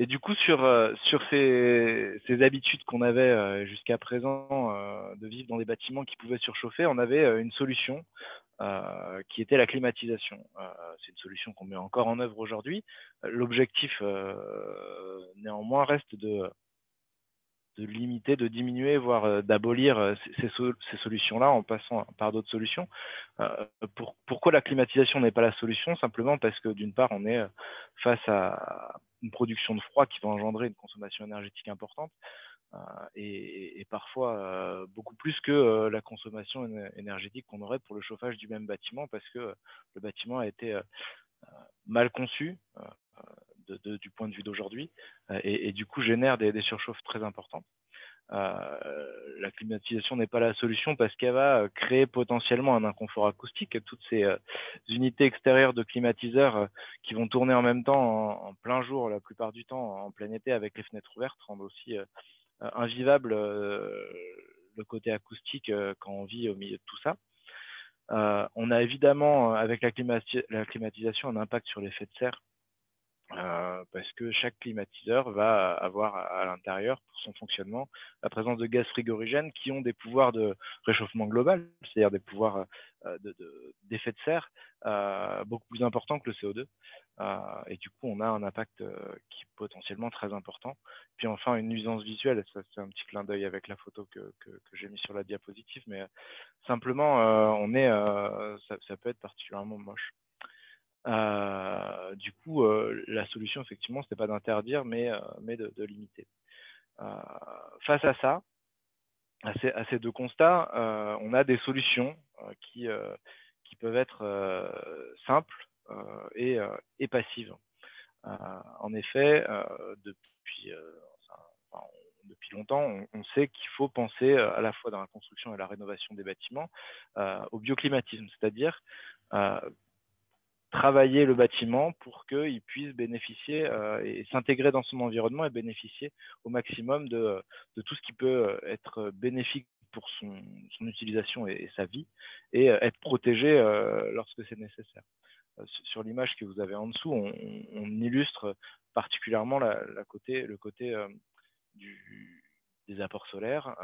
Et du coup, sur ces habitudes qu'on avait jusqu'à présent de vivre dans des bâtiments qui pouvaient surchauffer, on avait une solution qui était la climatisation. C'est une solution qu'on met encore en œuvre aujourd'hui. L'objectif, néanmoins, reste de limiter, de diminuer, voire d'abolir ces solutions-là en passant par d'autres solutions. Pourquoi la climatisation n'est pas la solution? Simplement parce que d'une part, on est face à une production de froid qui va engendrer une consommation énergétique importante et parfois beaucoup plus que la consommation énergétique qu'on aurait pour le chauffage du même bâtiment parce que le bâtiment a été mal conçu du point de vue d'aujourd'hui et du coup génère des surchauffes très importantes. La climatisation n'est pas la solution parce qu'elle va créer potentiellement un inconfort acoustique. Toutes ces unités extérieures de climatiseurs qui vont tourner en même temps en plein jour, la plupart du temps en plein été avec les fenêtres ouvertes, rendent aussi invivable le côté acoustique quand on vit au milieu de tout ça. On a évidemment avec la climatisation un impact sur l'effet de serre. Parce que chaque climatiseur va avoir à l'intérieur, pour son fonctionnement, la présence de gaz frigorigènes qui ont des pouvoirs de réchauffement global, c'est-à-dire des pouvoirs d'effet de serre beaucoup plus importants que le CO2. Et du coup, on a un impact qui est potentiellement très important. Puis enfin, une nuisance visuelle, ça c'est un petit clin d'œil avec la photo que j'ai mis sur la diapositive, mais simplement, ça peut être particulièrement moche. Du coup, la solution, effectivement, ce n'est pas d'interdire, mais de limiter. Face à ça, à ces deux constats, on a des solutions qui peuvent être simples et passives. En effet, depuis longtemps, on sait qu'il faut penser à la fois dans la construction et la rénovation des bâtiments au bioclimatisme, c'est-à-dire travailler le bâtiment pour qu'il puisse bénéficier et s'intégrer dans son environnement et bénéficier au maximum de tout ce qui peut être bénéfique pour son utilisation et sa vie, et être protégé lorsque c'est nécessaire. Sur l'image que vous avez en dessous, on illustre particulièrement le côté des apports solaires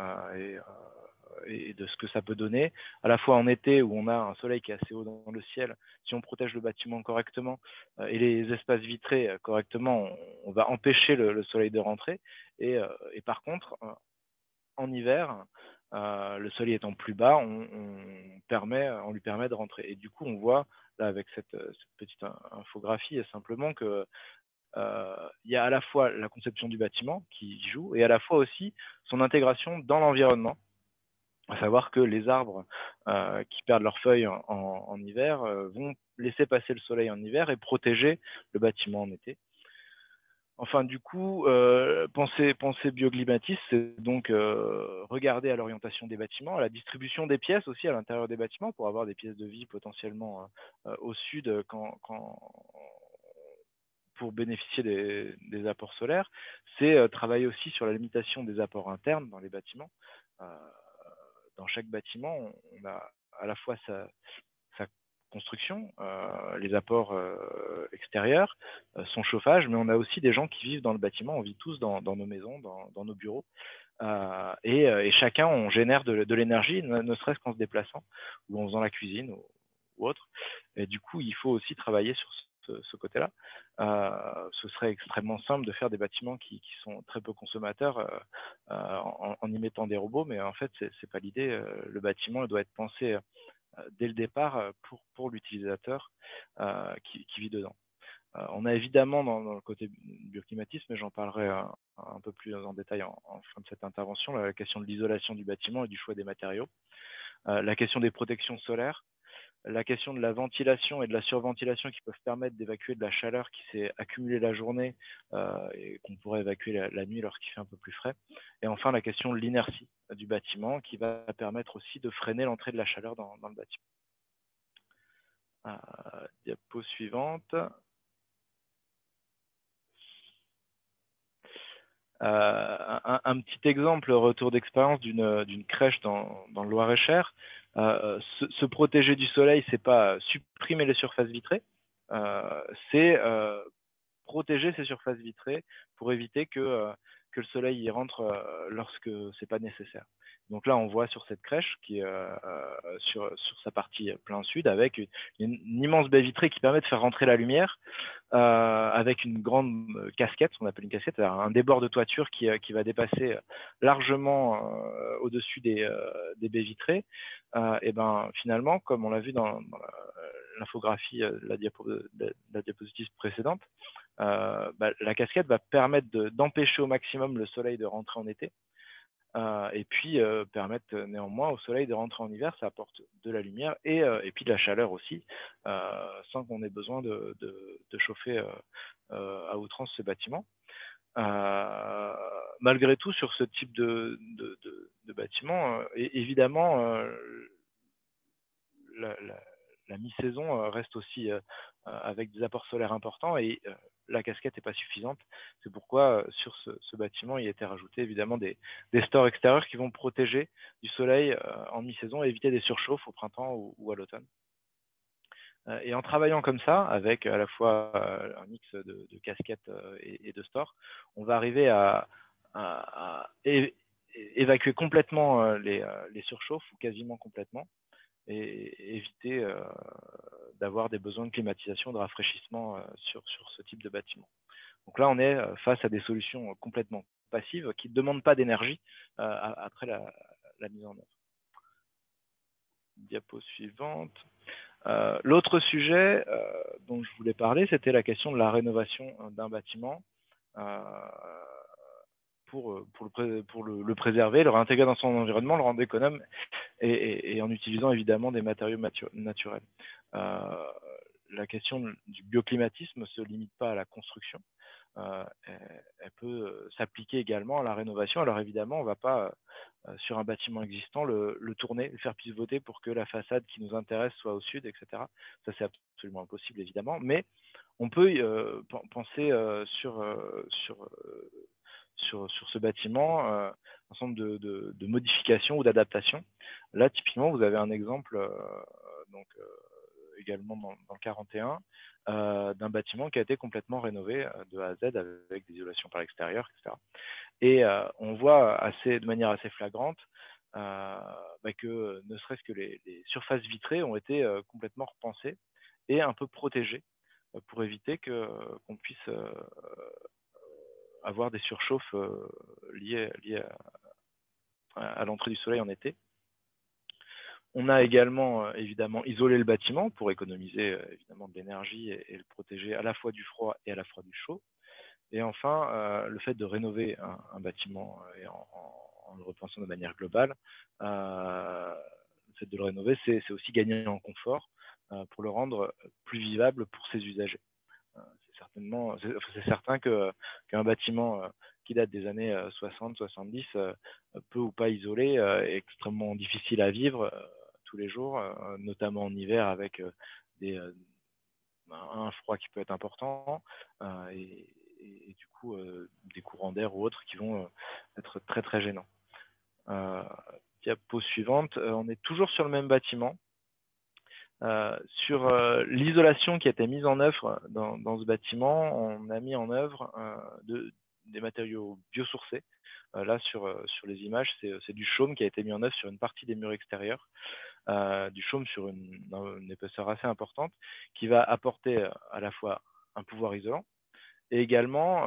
et de ce que ça peut donner, à la fois en été où on a un soleil qui est assez haut dans le ciel. Si on protège le bâtiment correctement et les espaces vitrés correctement, on va empêcher le soleil de rentrer. Et par contre, en hiver, le soleil étant plus bas, on lui permet de rentrer. Et du coup, on voit là avec cette petite infographie simplement que il y a à la fois la conception du bâtiment qui joue et à la fois aussi son intégration dans l'environnement. À savoir que les arbres qui perdent leurs feuilles en hiver vont laisser passer le soleil en hiver et protéger le bâtiment en été. Enfin, du coup, penser bioclimatisme, c'est donc regarder à l'orientation des bâtiments, à la distribution des pièces aussi à l'intérieur des bâtiments pour avoir des pièces de vie potentiellement au sud pour bénéficier des apports solaires. C'est travailler aussi sur la limitation des apports internes dans les bâtiments. Dans chaque bâtiment, on a à la fois sa construction, les apports extérieurs, son chauffage, mais on a aussi des gens qui vivent dans le bâtiment. On vit tous dans nos maisons, dans nos bureaux. Et chacun, on génère de l'énergie, ne serait-ce qu'en se déplaçant ou en faisant la cuisine ou autre. Et du coup, il faut aussi travailler sur ce côté-là. Ce serait extrêmement simple de faire des bâtiments qui sont très peu consommateurs en y mettant des robots, mais en fait, c'est pas l'idée. Le bâtiment doit être pensé dès le départ pour l'utilisateur qui vit dedans. On a évidemment dans le côté bioclimatisme, mais j'en parlerai un peu plus en détail en fin de cette intervention, la question de l'isolation du bâtiment et du choix des matériaux, la question des protections solaires, la question de la ventilation et de la surventilation qui peuvent permettre d'évacuer de la chaleur qui s'est accumulée la journée et qu'on pourrait évacuer la nuit lorsqu'il fait un peu plus frais. Et enfin, la question de l'inertie du bâtiment qui va permettre aussi de freiner l'entrée de la chaleur dans le bâtiment. Diapo suivante. Un petit exemple, retour d'expérience d'une crèche dans le Loir-et-Cher. Se protéger du soleil, c'est pas supprimer les surfaces vitrées, c'est protéger ces surfaces vitrées pour éviter que le soleil y rentre lorsque c'est pas nécessaire. Donc là, on voit sur cette crèche qui est sur sa partie plein sud avec une immense baie vitrée qui permet de faire rentrer la lumière avec une grande casquette, ce qu'on appelle une casquette, un débord de toiture qui va dépasser largement au-dessus des baies vitrées. Et ben finalement, comme on l'a vu dans l'infographie de la diapositive précédente, la casquette va permettre d'empêcher au maximum le soleil de rentrer en été. Et puis permettre néanmoins au soleil de rentrer en hiver, ça apporte de la lumière et puis de la chaleur aussi, sans qu'on ait besoin de chauffer à outrance ce bâtiment. Malgré tout, sur ce type de bâtiment, évidemment, la mi-saison reste aussi avec des apports solaires importants et la casquette n'est pas suffisante. C'est pourquoi sur ce bâtiment, il a été rajouté évidemment des stores extérieurs qui vont protéger du soleil en mi-saison et éviter des surchauffes au printemps ou à l'automne. Et en travaillant comme ça, avec à la fois un mix de casquettes et de stores, on va arriver à évacuer complètement les surchauffes ou quasiment complètement, et éviter d'avoir des besoins de climatisation, de rafraîchissement sur ce type de bâtiment. Donc là, on est face à des solutions complètement passives qui ne demandent pas d'énergie après la mise en œuvre. Diapo suivante. L'autre sujet dont je voulais parler, c'était la question de la rénovation d'un bâtiment pour le préserver, le réintégrer dans son environnement, le rendre économe et en utilisant évidemment des matériaux naturels. la question du bioclimatisme ne se limite pas à la construction. Elle peut s'appliquer également à la rénovation. Alors évidemment, on ne va pas, sur un bâtiment existant, le tourner, le faire pivoter pour que la façade qui nous intéresse soit au sud, etc. Ça, c'est absolument impossible, évidemment. Mais on peut penser sur ce bâtiment un ensemble de modifications ou d'adaptations. Là, typiquement, vous avez un exemple également dans le 41, d'un bâtiment qui a été complètement rénové de A à Z avec des isolations par l'extérieur, etc. Et on voit de manière assez flagrante que ne serait-ce que les surfaces vitrées ont été complètement repensées et un peu protégées pour éviter qu'on puisse avoir des surchauffes liées à l'entrée du soleil en été. On a également évidemment isolé le bâtiment pour économiser évidemment de l'énergie et le protéger à la fois du froid et à la fois du chaud. Et enfin, le fait de rénover un bâtiment et en le repensant de manière globale, le fait de le rénover, c'est aussi gagner en confort pour le rendre plus vivable pour ses usagers. C'est certain qu'un bâtiment qui date des années 60-70 peu ou pas isolé est extrêmement difficile à vivre tous les jours, notamment en hiver avec un froid qui peut être important et du coup des courants d'air ou autres qui vont être très très gênants. Diapo suivante, on est toujours sur le même bâtiment. Sur l'isolation qui a été mise en œuvre dans ce bâtiment, on a mis en œuvre des matériaux biosourcés. Là, sur les images, c'est du chaume qui a été mis en œuvre sur une partie des murs extérieurs, du chaume sur une épaisseur assez importante, qui va apporter à la fois un pouvoir isolant et également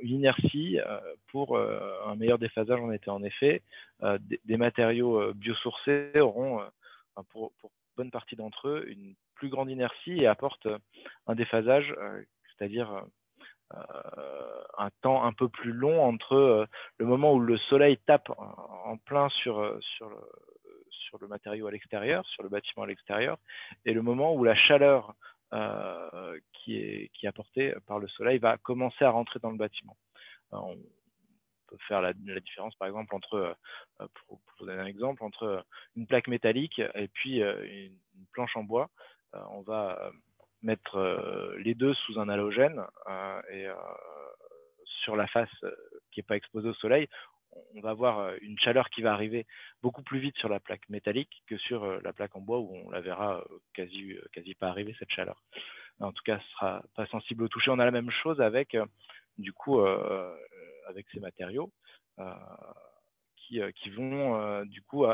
une inertie pour un meilleur déphasage en été. En effet, des matériaux biosourcés auront, pour bonne partie d'entre eux, une plus grande inertie et apportent un déphasage, c'est-à-dire un temps un peu plus long entre le moment où le soleil tape en plein sur le matériau à l'extérieur, sur le bâtiment à l'extérieur, et le moment où la chaleur qui est apportée par le soleil va commencer à rentrer dans le bâtiment. On peut faire la différence, par exemple, pour vous donner un exemple, entre une plaque métallique et puis une planche en bois. On va mettre les deux sous un halogène et sur la face qui n'est pas exposée au soleil, on va avoir une chaleur qui va arriver beaucoup plus vite sur la plaque métallique que sur la plaque en bois où on la verra quasi pas arriver cette chaleur. En tout cas, ce ne sera pas sensible au toucher. On a la même chose avec, du coup, avec ces matériaux qui vont du coup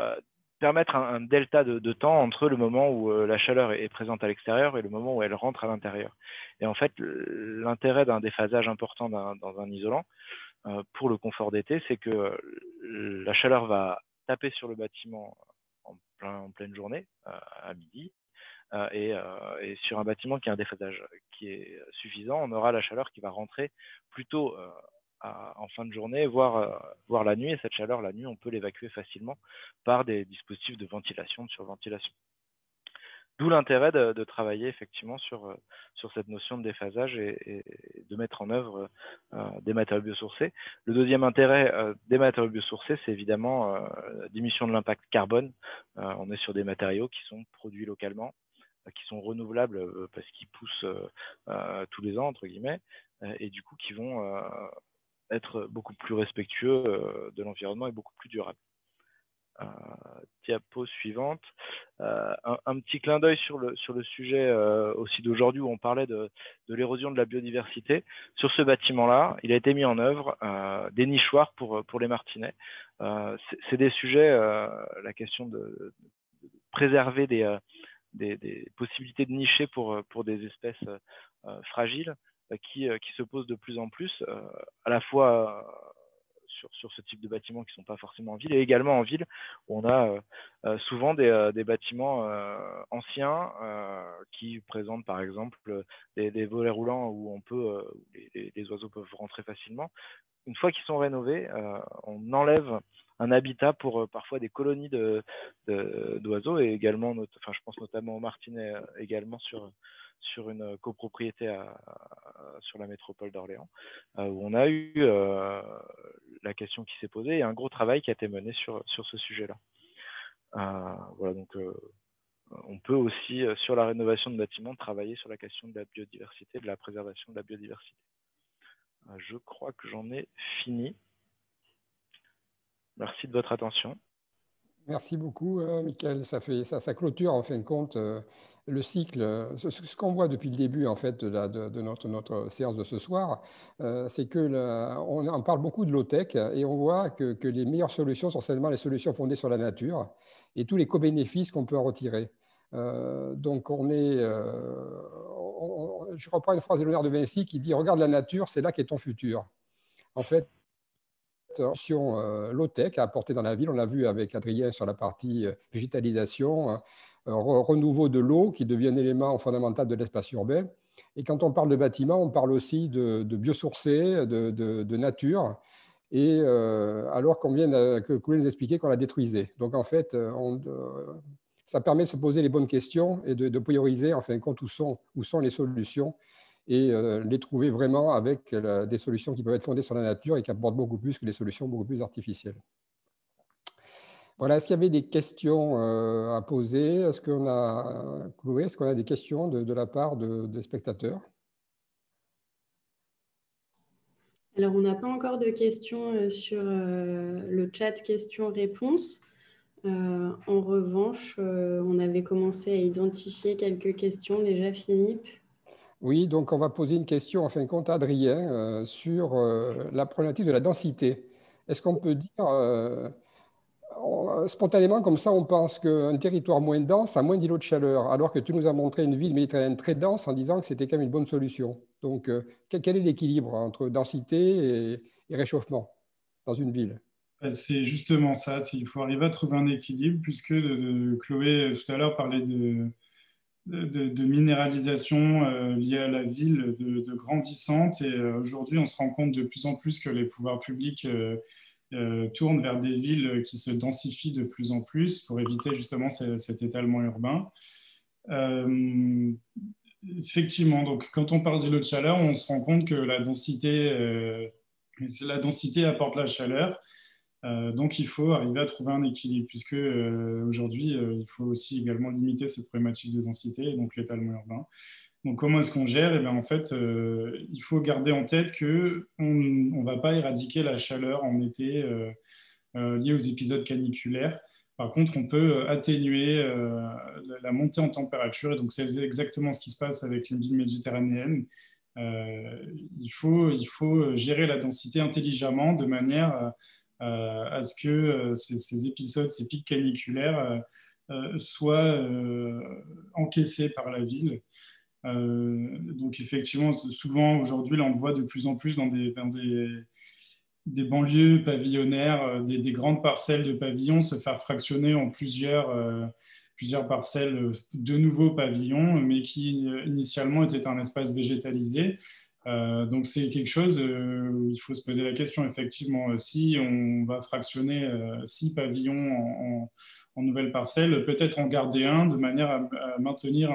permettre un delta de temps entre le moment où la chaleur est présente à l'extérieur et le moment où elle rentre à l'intérieur. Et en fait, l'intérêt d'un déphasage important dans un isolant, pour le confort d'été, c'est que la chaleur va taper sur le bâtiment en pleine journée, à midi, et sur un bâtiment qui a un déphasage qui est suffisant, on aura la chaleur qui va rentrer plutôt en fin de journée, voire la nuit. Et cette chaleur, la nuit, on peut l'évacuer facilement par des dispositifs de ventilation, de surventilation. D'où l'intérêt de travailler effectivement sur cette notion de déphasage et de mettre en œuvre des matériaux biosourcés. Le deuxième intérêt des matériaux biosourcés, c'est évidemment la diminution de l'impact carbone. On est sur des matériaux qui sont produits localement, qui sont renouvelables parce qu'ils poussent tous les ans, entre guillemets, et du coup qui vont être beaucoup plus respectueux de l'environnement et beaucoup plus durables. Diapo suivante. Un petit clin d'œil sur le sujet aussi d'aujourd'hui où on parlait de l'érosion de la biodiversité. Sur ce bâtiment-là, il a été mis en œuvre des nichoirs pour les martinets. C'est des sujets, la question de préserver des possibilités de nicher pour des espèces fragiles qui se posent de plus en plus, à la fois sur ce type de bâtiments qui ne sont pas forcément en ville, et également en ville, où on a souvent des bâtiments anciens qui présentent par exemple des volets roulants où les oiseaux peuvent rentrer facilement. Une fois qu'ils sont rénovés, on enlève un habitat pour parfois des colonies d'oiseaux, et également, je pense notamment aux martinets également sur sur une copropriété sur la métropole d'Orléans, où on a eu la question qui s'est posée et un gros travail qui a été mené sur ce sujet-là. Voilà, donc on peut aussi, sur la rénovation de bâtiments, travailler sur la question de la biodiversité, de la préservation de la biodiversité. Je crois que j'en ai fini. Merci de votre attention. Merci beaucoup, Michael. Ça clôture en fin de compte le cycle. Ce qu'on voit depuis le début en fait de notre séance de ce soir, c'est que on parle beaucoup de low-tech et on voit que les meilleures solutions sont certainement les solutions fondées sur la nature et tous les co-bénéfices qu'on peut en retirer. Donc je reprends une phrase de Léonard de Vinci qui dit « Regarde la nature, c'est là qu'est ton futur ». En fait, low-tech à apporter dans la ville. On l'a vu avec Adrien sur la partie végétalisation, renouveau de l'eau qui devient un élément fondamental de l'espace urbain. Et quand on parle de bâtiments, on parle aussi de biosourcés, de nature, et alors qu'on vient que vous nous expliquer qu'on la détruisait. Donc en fait, ça permet de se poser les bonnes questions et de prioriser en fin de compte où sont les solutions et les trouver vraiment avec des solutions qui peuvent être fondées sur la nature et qui apportent beaucoup plus que des solutions beaucoup plus artificielles. Voilà, est-ce qu'il y avait des questions à poser? Est-ce qu'on a des questions de la part des spectateurs? Alors, on n'a pas encore de questions sur le chat questions-réponses. En revanche, on avait commencé à identifier quelques questions déjà, Philippe. Oui, donc on va poser une question en fin de compte à Adrien sur la problématique de la densité. Est-ce qu'on peut dire, spontanément comme ça, on pense qu'un territoire moins dense a moins d'îlots de chaleur, alors que tu nous as montré une ville méditerranéenne très dense en disant que c'était quand même une bonne solution. Donc, quel est l'équilibre entre densité et réchauffement dans une ville? C'est justement ça, il faut arriver à trouver un équilibre, puisque Chloé tout à l'heure parlait de minéralisation liée à la ville de grandissante. Et aujourd'hui, on se rend compte de plus en plus que les pouvoirs publics tournent vers des villes qui se densifient de plus en plus pour éviter justement cet étalement urbain. Effectivement, donc quand on parle d'îlot de chaleur, on se rend compte que la densité apporte la chaleur. Donc, il faut arriver à trouver un équilibre, puisque aujourd'hui, il faut aussi également limiter cette problématique de densité, et donc l'étalement urbain. Donc, comment est-ce qu'on gère? Eh bien, en fait, il faut garder en tête qu'on ne va pas éradiquer la chaleur en été liée aux épisodes caniculaires. Par contre, on peut atténuer la montée en température, et donc c'est exactement ce qui se passe avec les villes méditerranéennes. Il faut gérer la densité intelligemment de manière à ce que ces épisodes, ces pics caniculaires soient encaissés par la ville. Donc effectivement, souvent aujourd'hui, là on le voit de plus en plus dans des banlieues pavillonnaires, des grandes parcelles de pavillons se faire fractionner en plusieurs parcelles de nouveaux pavillons, mais qui initialement étaient un espace végétalisé. Donc c'est quelque chose où il faut se poser la question, effectivement, si on va fractionner 6 pavillons en nouvelles parcelles, peut-être en garder un de manière à maintenir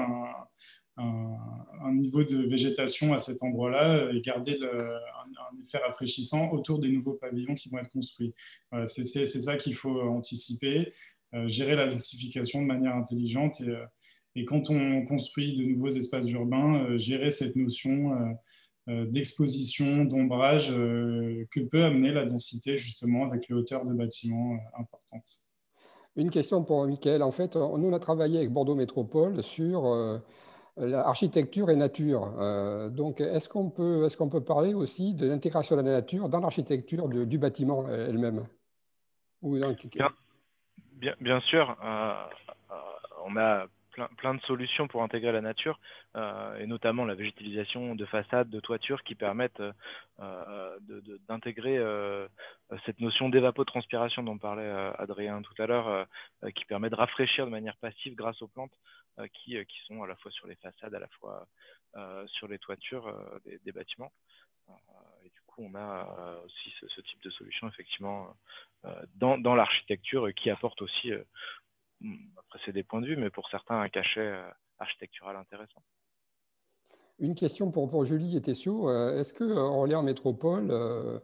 un niveau de végétation à cet endroit-là et garder un effet rafraîchissant autour des nouveaux pavillons qui vont être construits. Voilà, c'est ça qu'il faut anticiper, gérer la densification de manière intelligente et quand on construit de nouveaux espaces urbains, gérer cette notion d'exposition, d'ombrage que peut amener la densité justement avec les hauteurs de bâtiments importantes. Une question pour Michael. En fait, nous, on a travaillé avec Bordeaux Métropole sur l'architecture et nature. Donc, est-ce qu'on peut parler aussi de l'intégration de la nature dans l'architecture du bâtiment elle-même? Bien sûr, on a plein de solutions pour intégrer la nature, et notamment la végétalisation de façades, de toitures qui permettent d'intégrer cette notion d'évapotranspiration dont parlait Adrien tout à l'heure, qui permet de rafraîchir de manière passive grâce aux plantes qui sont à la fois sur les façades, à la fois sur les toitures des bâtiments. Et du coup, on a aussi ce type de solution, effectivement, dans l'architecture qui apporte aussi, après c'est des points de vue, mais pour certains, un cachet architectural intéressant. Une question pour Julie et Tessio. Est-ce que Orléans Métropole,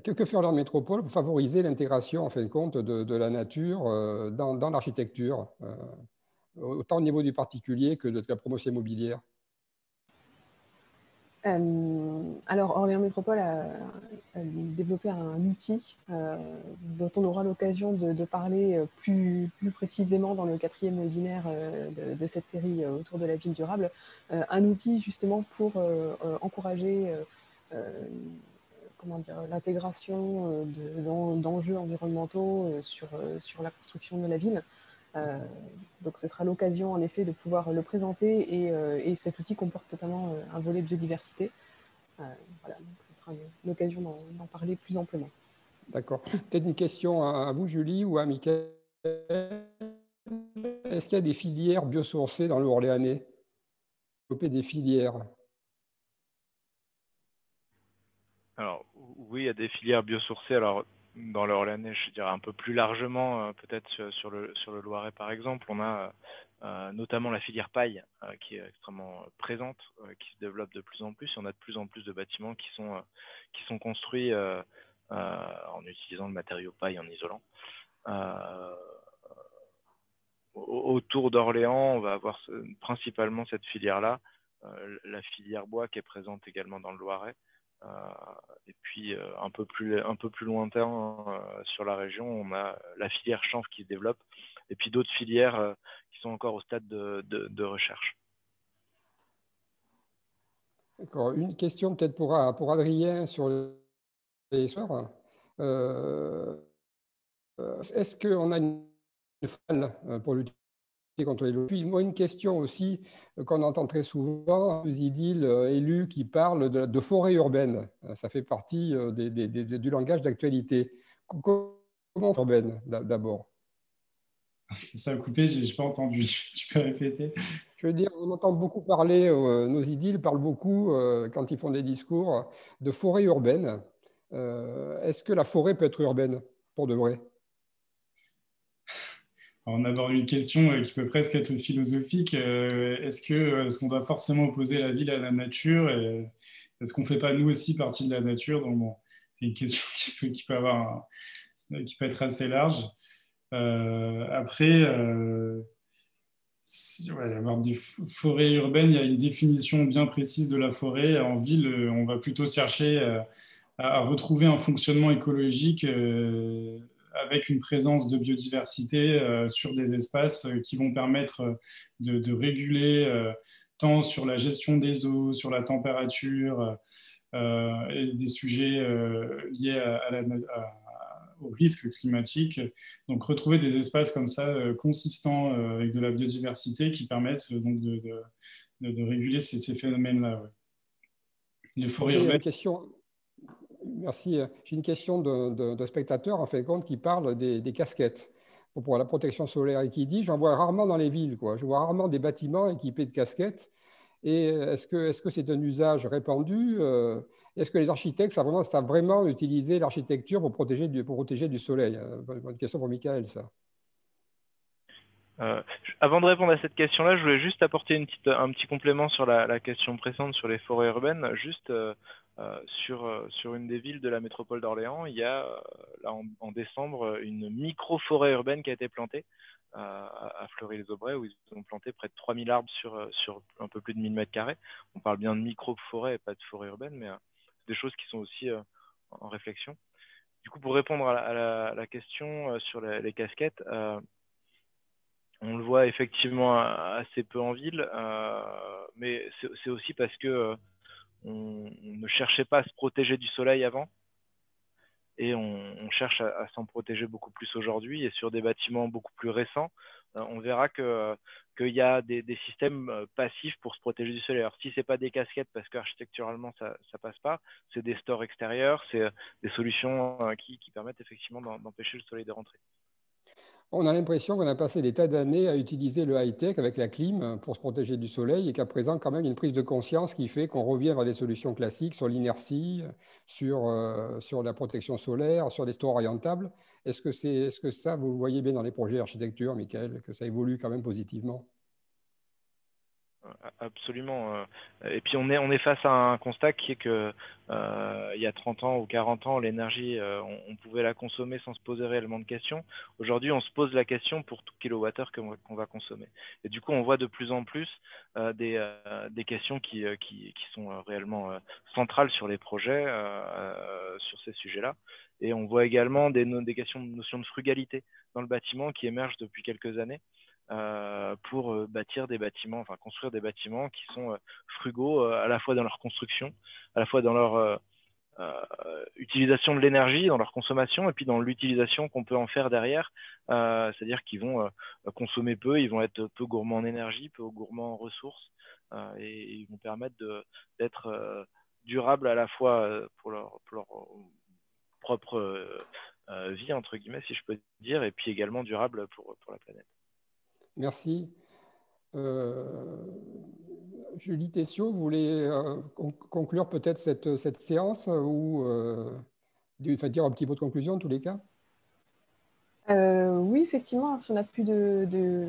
que fait Orléans Métropole pour favoriser l'intégration, en fin de compte, de la nature dans l'architecture, autant au niveau du particulier que de la promotion immobilière? Alors, Orléans Métropole a développé un outil dont on aura l'occasion de parler plus précisément dans le 4e webinaire de cette série autour de la ville durable. Un outil justement pour encourager l'intégration d'enjeux environnementaux sur la construction de la ville. Donc ce sera l'occasion en effet de pouvoir le présenter et cet outil comporte totalement un volet de biodiversité. Voilà, donc ce sera l'occasion d'en parler plus amplement. D'accord. Peut-être une question à vous, Julie, ou à Mickaël. Est-ce qu'il y a des filières biosourcées dans le Orléanais? Développer des filières? Alors, oui, il y a des filières biosourcées. Alors, dans le Orléanais, je dirais un peu plus largement, peut-être sur le Loiret, par exemple. On a notamment la filière paille qui est extrêmement présente, qui se développe de plus en plus. On a de plus en plus de bâtiments qui sont construits en utilisant le matériau paille en isolant. Autour d'Orléans, on va avoir principalement cette filière-là, la filière bois qui est présente également dans le Loiret. Et puis un peu plus lointain sur la région, on a la filière chanvre qui se développe, et puis d'autres filières qui sont encore au stade de recherche. D'accord. Une question peut-être pour Adrien sur les soeurs. Est-ce qu'on a une falle pour lutter contre les loups? Puis moi, une question aussi qu'on entend très souvent, les édiles élus qui parlent de forêt urbaine. Ça fait partie du langage d'actualité. Comment urbaine d'abord? Ça a coupé, je n'ai pas entendu. Tu peux répéter? Je veux dire, on entend beaucoup parler, nos édiles parlent beaucoup, quand ils font des discours, de forêt urbaine. Est-ce que la forêt peut être urbaine, pour de vrai? On aborde une question qui peut presque être philosophique. Est-ce qu'on doit forcément opposer la ville à la nature? Est-ce qu'on ne fait pas nous aussi partie de la nature? Donc bon, c'est une question qui peut être assez large. Après, avoir des forêts urbaines, il y a une définition bien précise de la forêt. En ville, on va plutôt chercher à retrouver un fonctionnement écologique avec une présence de biodiversité sur des espaces qui vont permettre de réguler tant sur la gestion des eaux, sur la température et des sujets liés au risque climatique. Donc retrouver des espaces comme ça consistants avec de la biodiversité qui permettent donc de réguler ces phénomènes-là. Ouais. Les forêts urbaines. Une question. Merci. J'ai une question de spectateur, en fin de compte, qui parle des casquettes pour la protection solaire et qui dit: j'en vois rarement dans les villes, quoi. Je vois rarement des bâtiments équipés de casquettes. Et est-ce que c'est un usage répandu? Est-ce que les architectes savent vraiment utiliser l'architecture pour protéger du soleil? Une question pour Mickaël, ça. Avant de répondre à cette question-là, je voulais juste apporter un petit complément sur la question précédente sur les forêts urbaines. Juste sur une des villes de la métropole d'Orléans, il y a là en décembre une micro-forêt urbaine qui a été plantée à Fleury-les-Aubrais, où ils ont planté près de 3000 arbres sur un peu plus de 1000 mètres carrés. On parle bien de micro-forêt et pas de forêt urbaine, mais c'est des choses qui sont aussi en réflexion. Du coup, pour répondre à la question sur les casquettes, on le voit effectivement assez peu en ville, mais c'est aussi parce que on ne cherchait pas à se protéger du soleil avant, et on cherche à s'en protéger beaucoup plus aujourd'hui. Et sur des bâtiments beaucoup plus récents, on verra qu'il y a des systèmes passifs pour se protéger du soleil. Alors si ce n'est pas des casquettes, parce qu'architecturalement ça ne passe pas, c'est des stores extérieurs, c'est des solutions qui permettent effectivement d'empêcher le soleil de rentrer. On a l'impression qu'on a passé des tas d'années à utiliser le high-tech avec la clim pour se protéger du soleil et qu'à présent, quand même, il y a une prise de conscience qui fait qu'on revient vers des solutions classiques sur l'inertie, sur la protection solaire, sur des stores orientables. Est-ce que ça, vous le voyez bien dans les projets d'architecture, Mickaël, que ça évolue quand même positivement? Absolument. Et puis on est face à un constat qui est que il y a 30 ans ou 40 ans, l'énergie, on pouvait la consommer sans se poser réellement de questions. Aujourd'hui, on se pose la question pour tout kilowattheure qu'on va consommer. Et du coup, on voit de plus en plus des questions qui sont réellement centrales sur les projets, sur ces sujets-là. Et on voit également des notions de frugalité dans le bâtiment qui émergent depuis quelques années. Pour bâtir des bâtiments, enfin construire des bâtiments qui sont frugaux à la fois dans leur construction, à la fois dans leur utilisation de l'énergie, dans leur consommation, et puis dans l'utilisation qu'on peut en faire derrière. C'est-à-dire qu'ils vont consommer peu, ils vont être peu gourmands en énergie, peu gourmands en ressources, et ils vont permettre d'être durables à la fois pour leur propre vie, entre guillemets, si je peux dire, et puis également durables pour la planète. Merci. Julie Tessiot, vous voulez conclure peut-être cette séance ou dire un petit mot de conclusion en tous les cas? Oui, effectivement, si on n'a plus de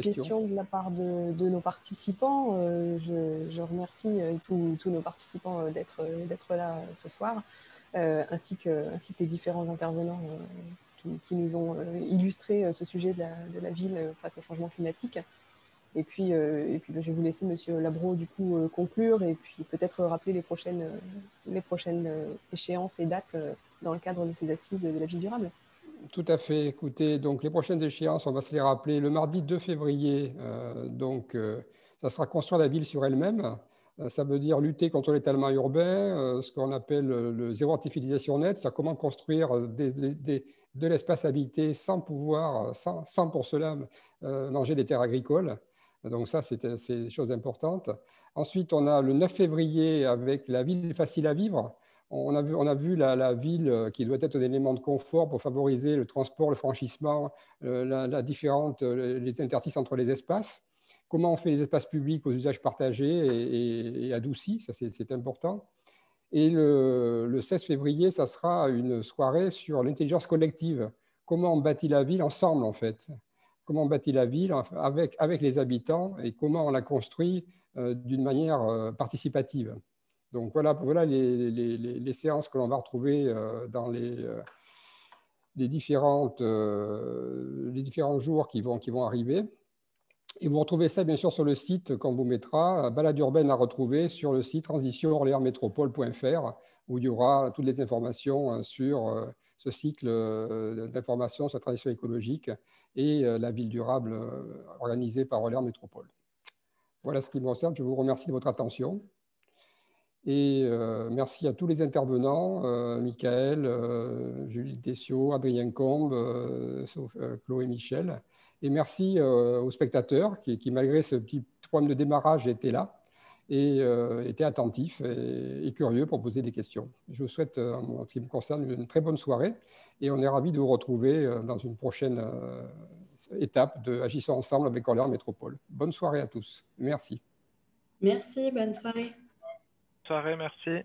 questions de la part de nos participants, je remercie tous nos participants d'être là ce soir, ainsi que les différents intervenants qui nous ont illustré ce sujet de la ville face au changement climatique. Et puis je vais vous laisser, Monsieur Labro, du coup, conclure et puis peut-être rappeler les prochaines échéances et dates dans le cadre de ces assises de la ville durable. Tout à fait. Écoutez, donc les prochaines échéances, on va se les rappeler. Le mardi 2 février, ça sera construire la ville sur elle-même. Ça veut dire lutter contre l'étalement urbain, ce qu'on appelle le zéro artificialisation nette. C'est comment construire de l'espace habité sans pour cela manger des terres agricoles. Donc ça, c'est des choses importantes. Ensuite, on a le 9 février avec la ville facile à vivre. On a vu la ville qui doit être un élément de confort pour favoriser le transport, le franchissement, les interstices entre les espaces. Comment on fait les espaces publics aux usages partagés et adoucis, ça c'est important. Et le 16 février, ça sera une soirée sur l'intelligence collective. Comment on bâtit la ville ensemble, en fait. Comment on bâtit la ville avec les habitants et comment on la construit d'une manière participative. Donc voilà les séances que l'on va retrouver dans les différents jours qui vont arriver. Et vous retrouvez ça bien sûr sur le site qu'on vous mettra, balade urbaine à retrouver sur le site transitionorléansmétropole.fr où il y aura toutes les informations sur ce cycle d'informations sur la transition écologique et la ville durable organisée par Orléans Métropole. Voilà ce qui me concerne. Je vous remercie de votre attention. Et merci à tous les intervenants, Michael, Julie Tessiot, Adrien Combe, Chloé Michel. Et merci aux spectateurs qui, malgré ce petit problème de démarrage, étaient là et étaient attentifs et curieux pour poser des questions. Je vous souhaite, en ce qui me concerne, une très bonne soirée et on est ravis de vous retrouver dans une prochaine étape de Agissons ensemble avec Orléans Métropole. Bonne soirée à tous. Merci. Merci, bonne soirée. Bonne soirée, merci.